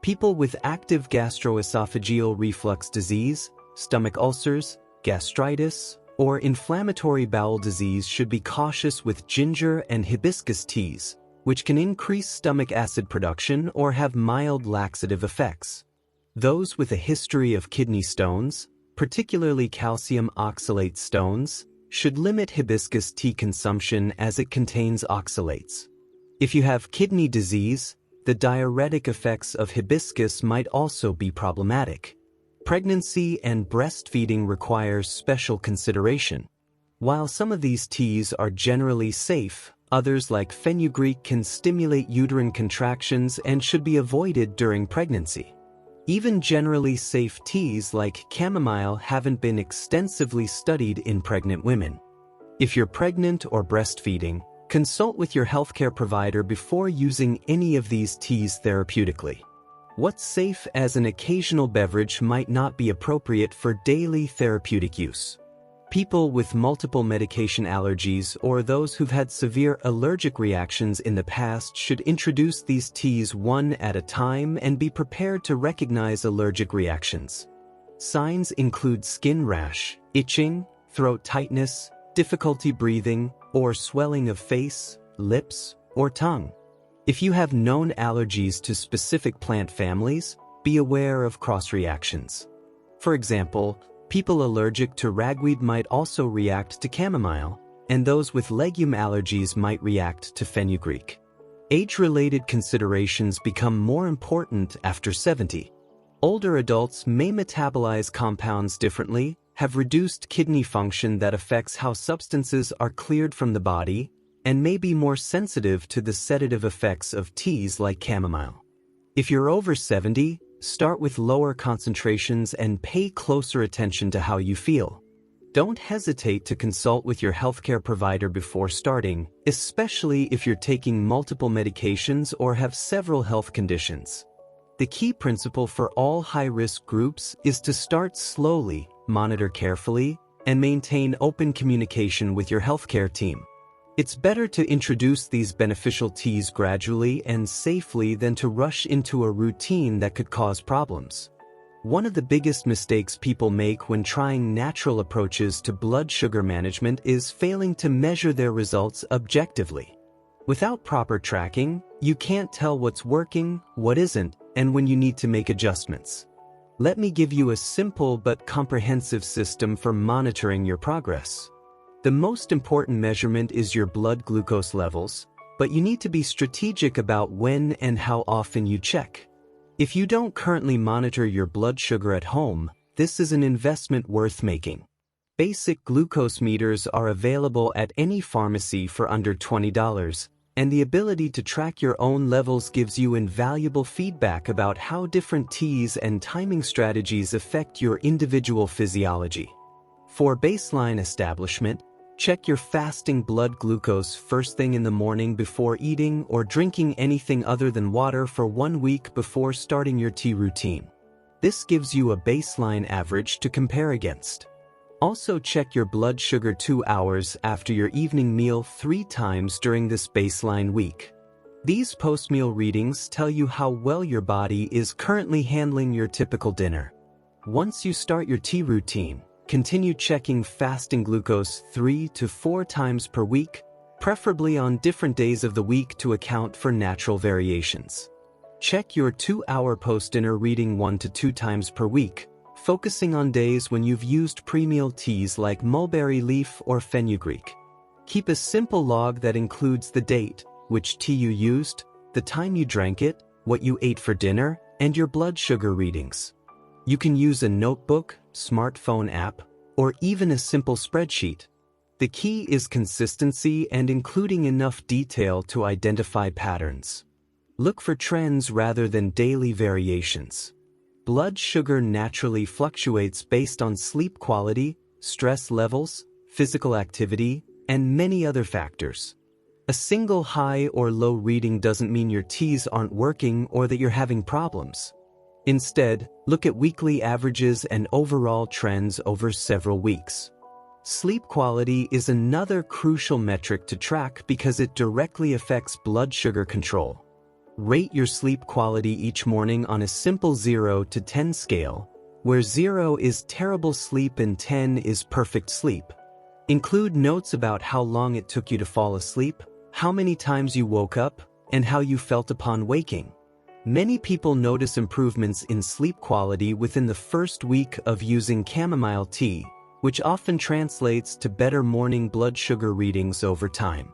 People with active gastroesophageal reflux disease, stomach ulcers, gastritis, or inflammatory bowel disease should be cautious with ginger and hibiscus teas, which can increase stomach acid production or have mild laxative effects. Those with a history of kidney stones, particularly calcium oxalate stones, should limit hibiscus tea consumption as it contains oxalates. If you have kidney disease, the diuretic effects of hibiscus might also be problematic. Pregnancy and breastfeeding require special consideration. While some of these teas are generally safe, others like Fenugreek can stimulate uterine contractions and should be avoided during pregnancy. Even generally safe teas like chamomile haven't been extensively studied in pregnant women. If you're pregnant or breastfeeding, consult with your healthcare provider before using any of these teas therapeutically. What's safe as an occasional beverage might not be appropriate for daily therapeutic use. People with multiple medication allergies or those who've had severe allergic reactions in the past should introduce these teas one at a time and be prepared to recognize allergic reactions. Signs include skin rash, itching, throat tightness, difficulty breathing, or swelling of face, lips, or tongue. If you have known allergies to specific plant families, be aware of cross-reactions. For example, people allergic to ragweed might also react to chamomile, and those with legume allergies might react to fenugreek. Age-related considerations become more important after 70. Older adults may metabolize compounds differently, have reduced kidney function that affects how substances are cleared from the body, and may be more sensitive to the sedative effects of teas like chamomile. If you're over 70, start with lower concentrations and pay closer attention to how you feel. Don't hesitate to consult with your healthcare provider before starting, especially if you're taking multiple medications or have several health conditions. The key principle for all high-risk groups is to start slowly, monitor carefully, and maintain open communication with your healthcare team. It's better to introduce these beneficial teas gradually and safely than to rush into a routine that could cause problems. One of the biggest mistakes people make when trying natural approaches to blood sugar management is failing to measure their results objectively. Without proper tracking, you can't tell what's working, what isn't, and when you need to make adjustments. Let me give you a simple but comprehensive system for monitoring your progress. The most important measurement is your blood glucose levels, but you need to be strategic about when and how often you check. If you don't currently monitor your blood sugar at home, this is an investment worth making. Basic glucose meters are available at any pharmacy for under $20, and the ability to track your own levels gives you invaluable feedback about how different teas and timing strategies affect your individual physiology. For baseline establishment, check your fasting blood glucose first thing in the morning before eating or drinking anything other than water for 1 week before starting your tea routine. This gives you a baseline average to compare against. Also check your blood sugar 2 hours after your evening meal 3 times during this baseline week. These post-meal readings tell you how well your body is currently handling your typical dinner. Once you start your tea routine, continue checking fasting glucose 3 to 4 times per week, preferably on different days of the week to account for natural variations. Check your 2-hour post-dinner reading 1 to 2 times per week, focusing on days when you've used pre-meal teas like mulberry leaf or fenugreek. Keep a simple log that includes the date, which tea you used, the time you drank it, what you ate for dinner, and your blood sugar readings. You can use a notebook, smartphone app, or even a simple spreadsheet. The key is consistency and including enough detail to identify patterns. Look for trends rather than daily variations. Blood sugar naturally fluctuates based on sleep quality, stress levels, physical activity, and many other factors. A single high or low reading doesn't mean your teas aren't working or that you're having problems. Instead, look at weekly averages and overall trends over several weeks. Sleep quality is another crucial metric to track because it directly affects blood sugar control. Rate your sleep quality each morning on a simple 0 to 10 scale, where 0 is terrible sleep and 10 is perfect sleep. Include notes about how long it took you to fall asleep, how many times you woke up, and how you felt upon waking. Many people notice improvements in sleep quality within the first week of using chamomile tea, which often translates to better morning blood sugar readings over time.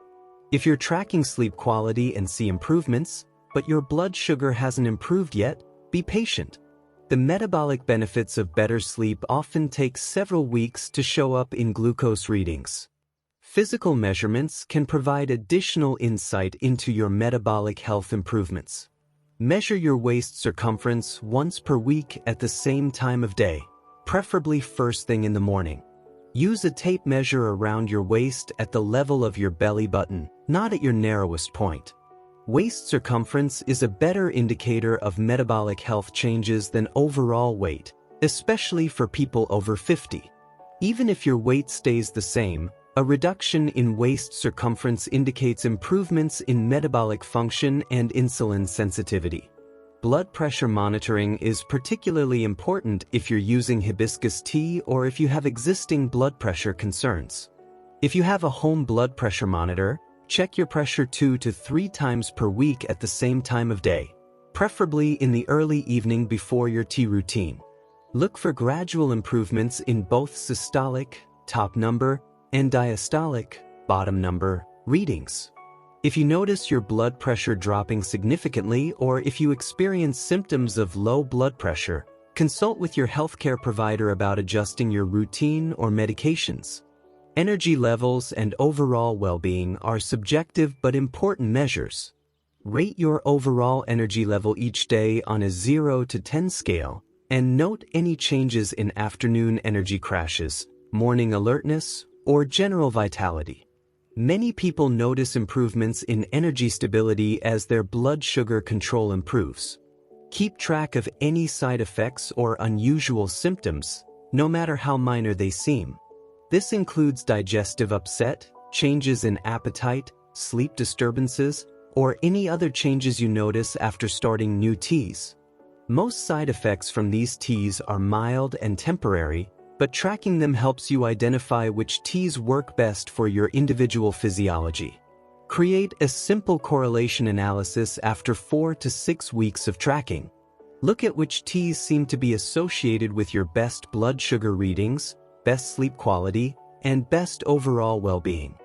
If you're tracking sleep quality and see improvements, but your blood sugar hasn't improved yet, be patient. The metabolic benefits of better sleep often take several weeks to show up in glucose readings. Physical measurements can provide additional insight into your metabolic health improvements. Measure your waist circumference once per week at the same time of day, preferably first thing in the morning. Use a tape measure around your waist at the level of your belly button, not at your narrowest point. Waist circumference is a better indicator of metabolic health changes than overall weight, especially for people over 50. Even if your weight stays the same, a reduction in waist circumference indicates improvements in metabolic function and insulin sensitivity. Blood pressure monitoring is particularly important if you're using hibiscus tea or if you have existing blood pressure concerns. If you have a home blood pressure monitor, check your pressure 2 to 3 times per week at the same time of day, preferably in the early evening before your tea routine. Look for gradual improvements in both systolic, top number, and diastolic, bottom number, readings. If you notice your blood pressure dropping significantly or if you experience symptoms of low blood pressure, consult with your healthcare provider about adjusting your routine or medications. Energy levels and overall well-being are subjective but important measures. Rate your overall energy level each day on a 0 to 10 scale and note any changes in afternoon energy crashes, morning alertness, or general vitality. Many people notice improvements in energy stability as their blood sugar control improves. Keep track of any side effects or unusual symptoms, no matter how minor they seem. This includes digestive upset, changes in appetite, sleep disturbances, or any other changes you notice after starting new teas. Most side effects from these teas are mild and temporary, but tracking them helps you identify which teas work best for your individual physiology. Create a simple correlation analysis after 4 to 6 weeks of tracking. Look at which teas seem to be associated with your best blood sugar readings, best sleep quality, and best overall well-being.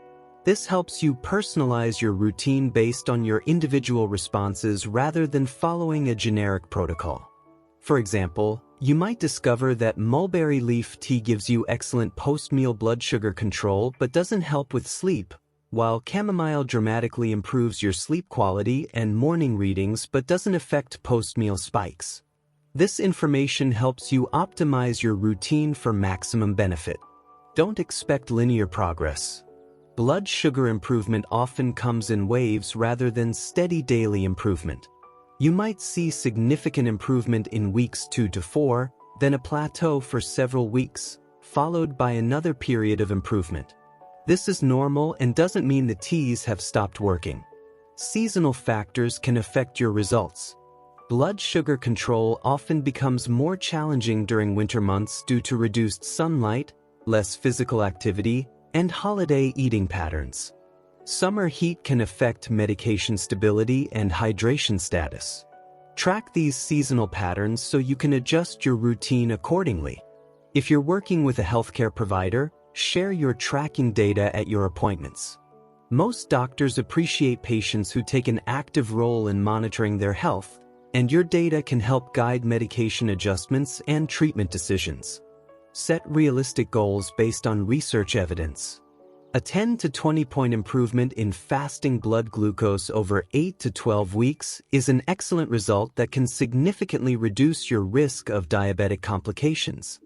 This helps you personalize your routine based on your individual responses rather than following a generic protocol. For example, you might discover that mulberry leaf tea gives you excellent post-meal blood sugar control but doesn't help with sleep, while chamomile dramatically improves your sleep quality and morning readings but doesn't affect post-meal spikes. This information helps you optimize your routine for maximum benefit. Don't expect linear progress. Blood sugar improvement often comes in waves rather than steady daily improvement. You might see significant improvement in weeks 2 to 4, then a plateau for several weeks, followed by another period of improvement. This is normal and doesn't mean the teas have stopped working. Seasonal factors can affect your results. Blood sugar control often becomes more challenging during winter months due to reduced sunlight, less physical activity, and holiday eating patterns. Summer heat can affect medication stability and hydration status. Track these seasonal patterns so you can adjust your routine accordingly. If you're working with a healthcare provider, share your tracking data at your appointments. Most doctors appreciate patients who take an active role in monitoring their health, and your data can help guide medication adjustments and treatment decisions. Set realistic goals based on research evidence. A 10 to 20 point improvement in fasting blood glucose over 8 to 12 weeks is an excellent result that can significantly reduce your risk of diabetic complications.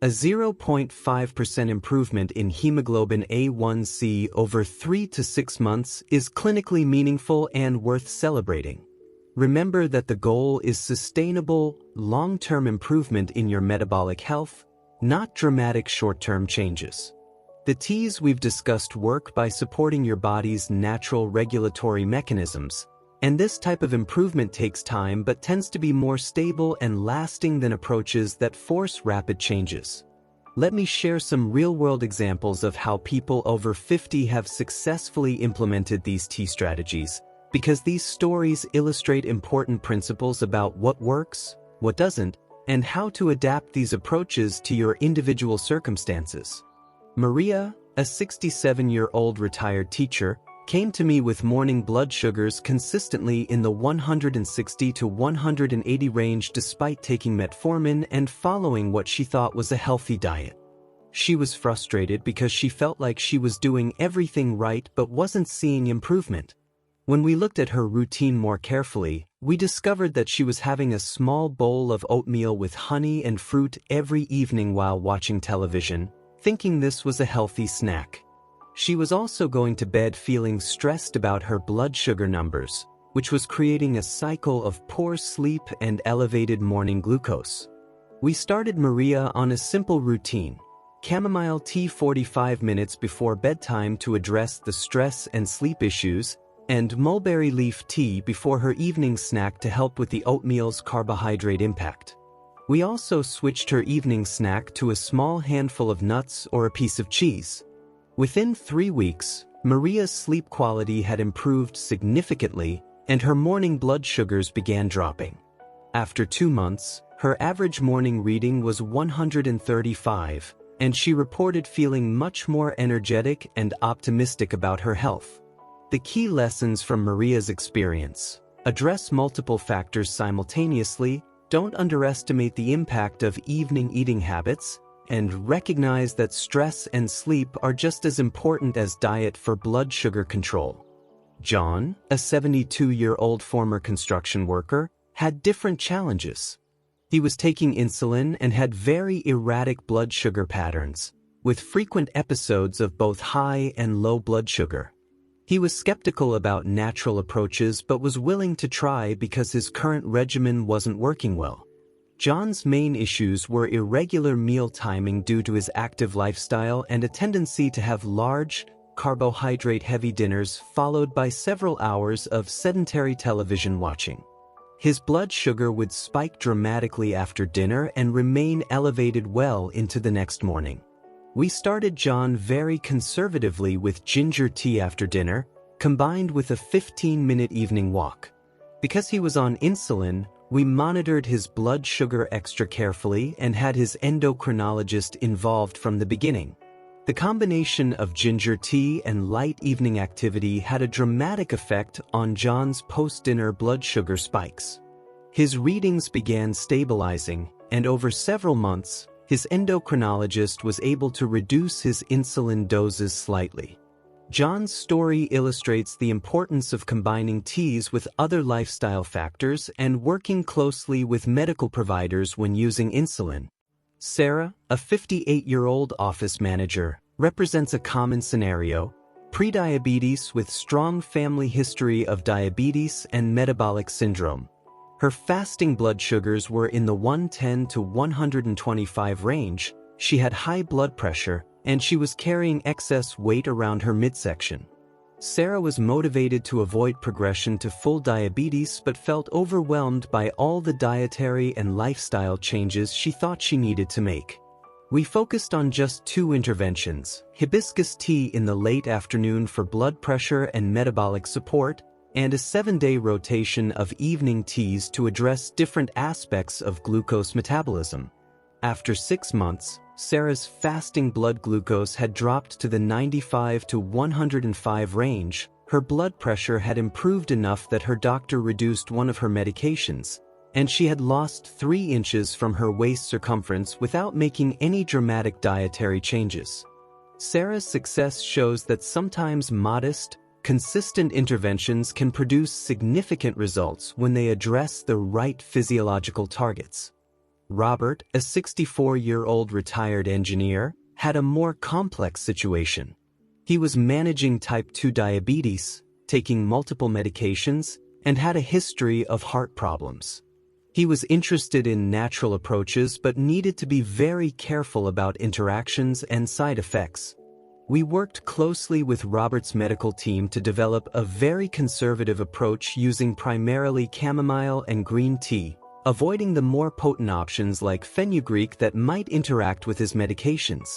A 0.5% improvement in hemoglobin A1C over 3 to 6 months is clinically meaningful and worth celebrating. Remember that the goal is sustainable, long-term improvement in your metabolic health, not dramatic short-term changes. The teas we've discussed work by supporting your body's natural regulatory mechanisms, and this type of improvement takes time but tends to be more stable and lasting than approaches that force rapid changes. Let me share some real-world examples of how people over 50 have successfully implemented these tea strategies, because these stories illustrate important principles about what works, what doesn't, and how to adapt these approaches to your individual circumstances. Maria, a 67-year-old retired teacher, came to me with morning blood sugars consistently in the 160 to 180 range despite taking metformin and following what she thought was a healthy diet. She was frustrated because she felt like she was doing everything right but wasn't seeing improvement. When we looked at her routine more carefully, we discovered that she was having a small bowl of oatmeal with honey and fruit every evening while watching television, thinking this was a healthy snack. She was also going to bed feeling stressed about her blood sugar numbers, which was creating a cycle of poor sleep and elevated morning glucose. We started Maria on a simple routine: chamomile tea 45 minutes before bedtime to address the stress and sleep issues, and mulberry leaf tea before her evening snack to help with the oatmeal's carbohydrate impact. We also switched her evening snack to a small handful of nuts or a piece of cheese. Within 3 weeks, Maria's sleep quality had improved significantly, and her morning blood sugars began dropping. After 2 months, her average morning reading was 135, and she reported feeling much more energetic and optimistic about her health. The key lessons from Maria's experience: address multiple factors simultaneously, don't underestimate the impact of evening eating habits, and recognize that stress and sleep are just as important as diet for blood sugar control. John, a 72-year-old former construction worker, had different challenges. He was taking insulin and had very erratic blood sugar patterns, with frequent episodes of both high and low blood sugar. He was skeptical about natural approaches but was willing to try because his current regimen wasn't working well. John's main issues were irregular meal timing due to his active lifestyle and a tendency to have large, carbohydrate-heavy dinners followed by several hours of sedentary television watching. His blood sugar would spike dramatically after dinner and remain elevated well into the next morning. We started John very conservatively with ginger tea after dinner, combined with a 15-minute evening walk. Because he was on insulin, we monitored his blood sugar extra carefully and had his endocrinologist involved from the beginning. The combination of ginger tea and light evening activity had a dramatic effect on John's post-dinner blood sugar spikes. His readings began stabilizing, and over several months, his endocrinologist was able to reduce his insulin doses slightly. John's story illustrates the importance of combining teas with other lifestyle factors and working closely with medical providers when using insulin. Sarah, a 58-year-old office manager, represents a common scenario: prediabetes with strong family history of diabetes and metabolic syndrome. Her fasting blood sugars were in the 110 to 125 range, she had high blood pressure, and she was carrying excess weight around her midsection. Sarah was motivated to avoid progression to full diabetes but felt overwhelmed by all the dietary and lifestyle changes she thought she needed to make. We focused on just 2 interventions: hibiscus tea in the late afternoon for blood pressure and metabolic support, and a 7-day rotation of evening teas to address different aspects of glucose metabolism. After 6 months, Sarah's fasting blood glucose had dropped to the 95 to 105 range. Her blood pressure had improved enough that her doctor reduced one of her medications, and she had lost 3 inches from her waist circumference without making any dramatic dietary changes. Sarah's success shows that sometimes modest, consistent interventions can produce significant results when they address the right physiological targets. Robert, a 64-year-old retired engineer, had a more complex situation. He was managing type 2 diabetes, taking multiple medications, and had a history of heart problems. He was interested in natural approaches but needed to be very careful about interactions and side effects. We worked closely with Robert's medical team to develop a very conservative approach using primarily chamomile and green tea, avoiding the more potent options like fenugreek that might interact with his medications.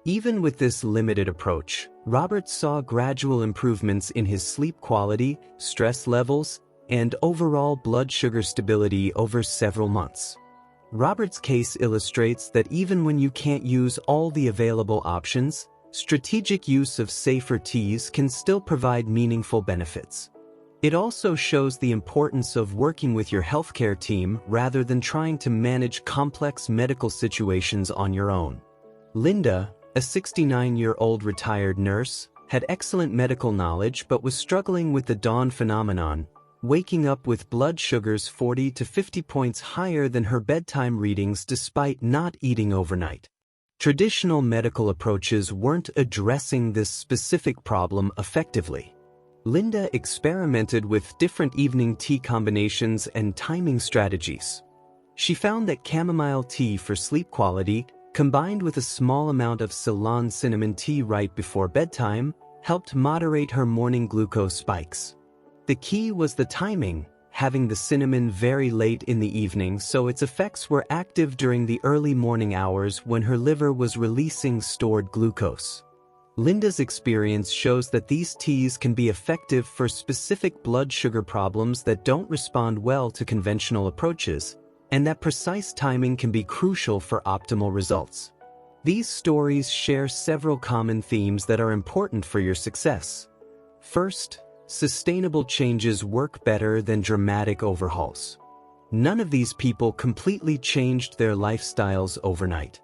Even with this limited approach, Robert saw gradual improvements in his sleep quality, stress levels, and overall blood sugar stability over several months. Robert's case illustrates that even when you can't use all the available options, strategic use of safer teas can still provide meaningful benefits. It also shows the importance of working with your healthcare team rather than trying to manage complex medical situations on your own. Linda, a 69-year-old retired nurse, had excellent medical knowledge but was struggling with the dawn phenomenon, waking up with blood sugars 40 to 50 points higher than her bedtime readings despite not eating overnight. Traditional medical approaches weren't addressing this specific problem effectively. Linda experimented with different evening tea combinations and timing strategies. She found that chamomile tea for sleep quality, combined with a small amount of Ceylon cinnamon tea right before bedtime, helped moderate her morning glucose spikes. The key was the timing, having the cinnamon very late in the evening so its effects were active during the early morning hours when her liver was releasing stored glucose. Linda's experience shows that these teas can be effective for specific blood sugar problems that don't respond well to conventional approaches, and that precise timing can be crucial for optimal results. These stories share several common themes that are important for your success. First, sustainable changes work better than dramatic overhauls. None of these people completely changed their lifestyles overnight.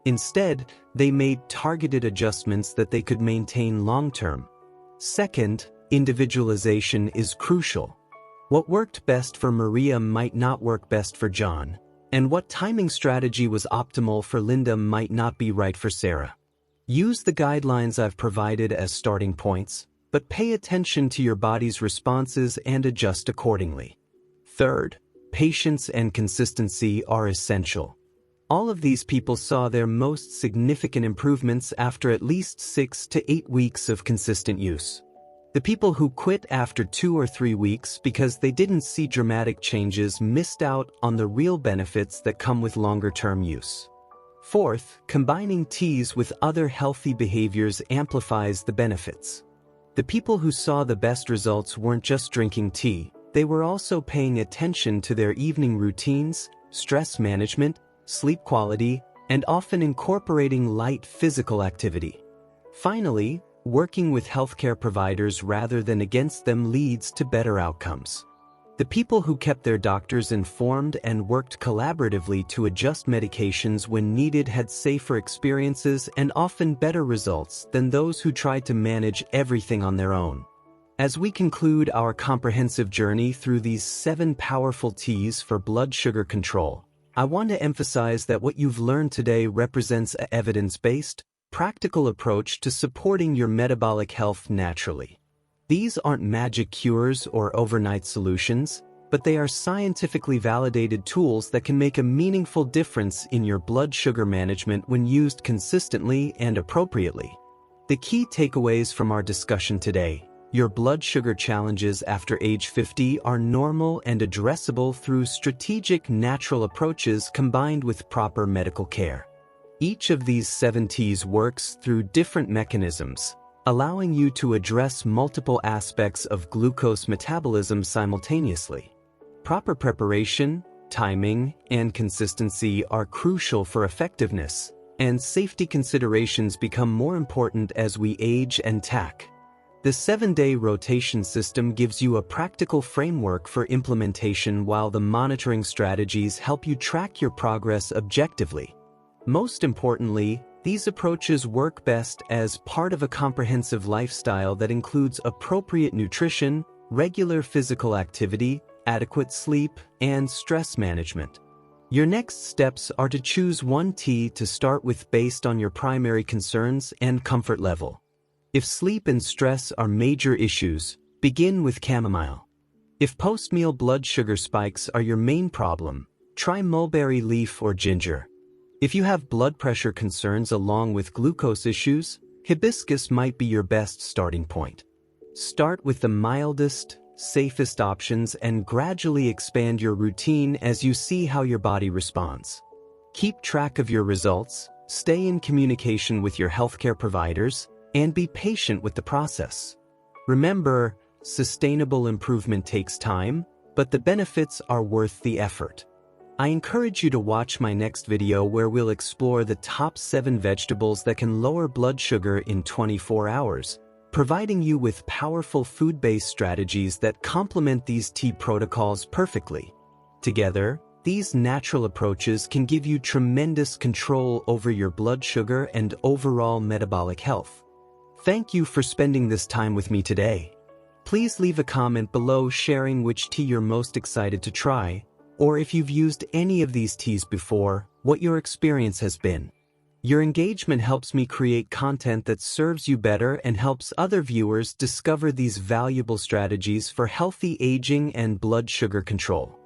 Instead, they made targeted adjustments that they could maintain long-term. Second, individualization is crucial. What worked best for Maria might not work best for John, and what timing strategy was optimal for Linda might not be right for Sarah. Use the guidelines I've provided as starting points, but pay attention to your body's responses and adjust accordingly. Third, patience and consistency are essential. All of these people saw their most significant improvements after at least 6 to 8 weeks of consistent use. The people who quit after 2 or 3 weeks because they didn't see dramatic changes missed out on the real benefits that come with longer-term use. Fourth, combining teas with other healthy behaviors amplifies the benefits. The people who saw the best results weren't just drinking tea, they were also paying attention to their evening routines, stress management, sleep quality, and often incorporating light physical activity. Finally, working with healthcare providers rather than against them leads to better outcomes. The people who kept their doctors informed and worked collaboratively to adjust medications when needed had safer experiences and often better results than those who tried to manage everything on their own. As we conclude our comprehensive journey through these 7 powerful teas for blood sugar control, I want to emphasize that what you've learned today represents an evidence-based, practical approach to supporting your metabolic health naturally. These aren't magic cures or overnight solutions, but they are scientifically validated tools that can make a meaningful difference in your blood sugar management when used consistently and appropriately. The key takeaways from our discussion today: your blood sugar challenges after age 50 are normal and addressable through strategic natural approaches combined with proper medical care. Each of these 7 teas works through different mechanisms, allowing you to address multiple aspects of glucose metabolism simultaneously. Proper preparation, timing, and consistency are crucial for effectiveness, and safety considerations become more important as we age and tack. The 7-day rotation system gives you a practical framework for implementation, while the monitoring strategies help you track your progress objectively. Most importantly, these approaches work best as part of a comprehensive lifestyle that includes appropriate nutrition, regular physical activity, adequate sleep, and stress management. Your next steps are to choose one tea to start with based on your primary concerns and comfort level. If sleep and stress are major issues, begin with chamomile. If post-meal blood sugar spikes are your main problem, try mulberry leaf or ginger. If you have blood pressure concerns along with glucose issues, hibiscus might be your best starting point. Start with the mildest, safest options and gradually expand your routine as you see how your body responds. Keep track of your results, stay in communication with your healthcare providers, and be patient with the process. Remember, sustainable improvement takes time, but the benefits are worth the effort. I encourage you to watch my next video where we'll explore the top 7 vegetables that can lower blood sugar in 24 hours, providing you with powerful food-based strategies that complement these tea protocols perfectly. Together, these natural approaches can give you tremendous control over your blood sugar and overall metabolic health. Thank you for spending this time with me today. Please leave a comment below sharing which tea you're most excited to try, or if you've used any of these teas before, what your experience has been. Your engagement helps me create content that serves you better and helps other viewers discover these valuable strategies for healthy aging and blood sugar control.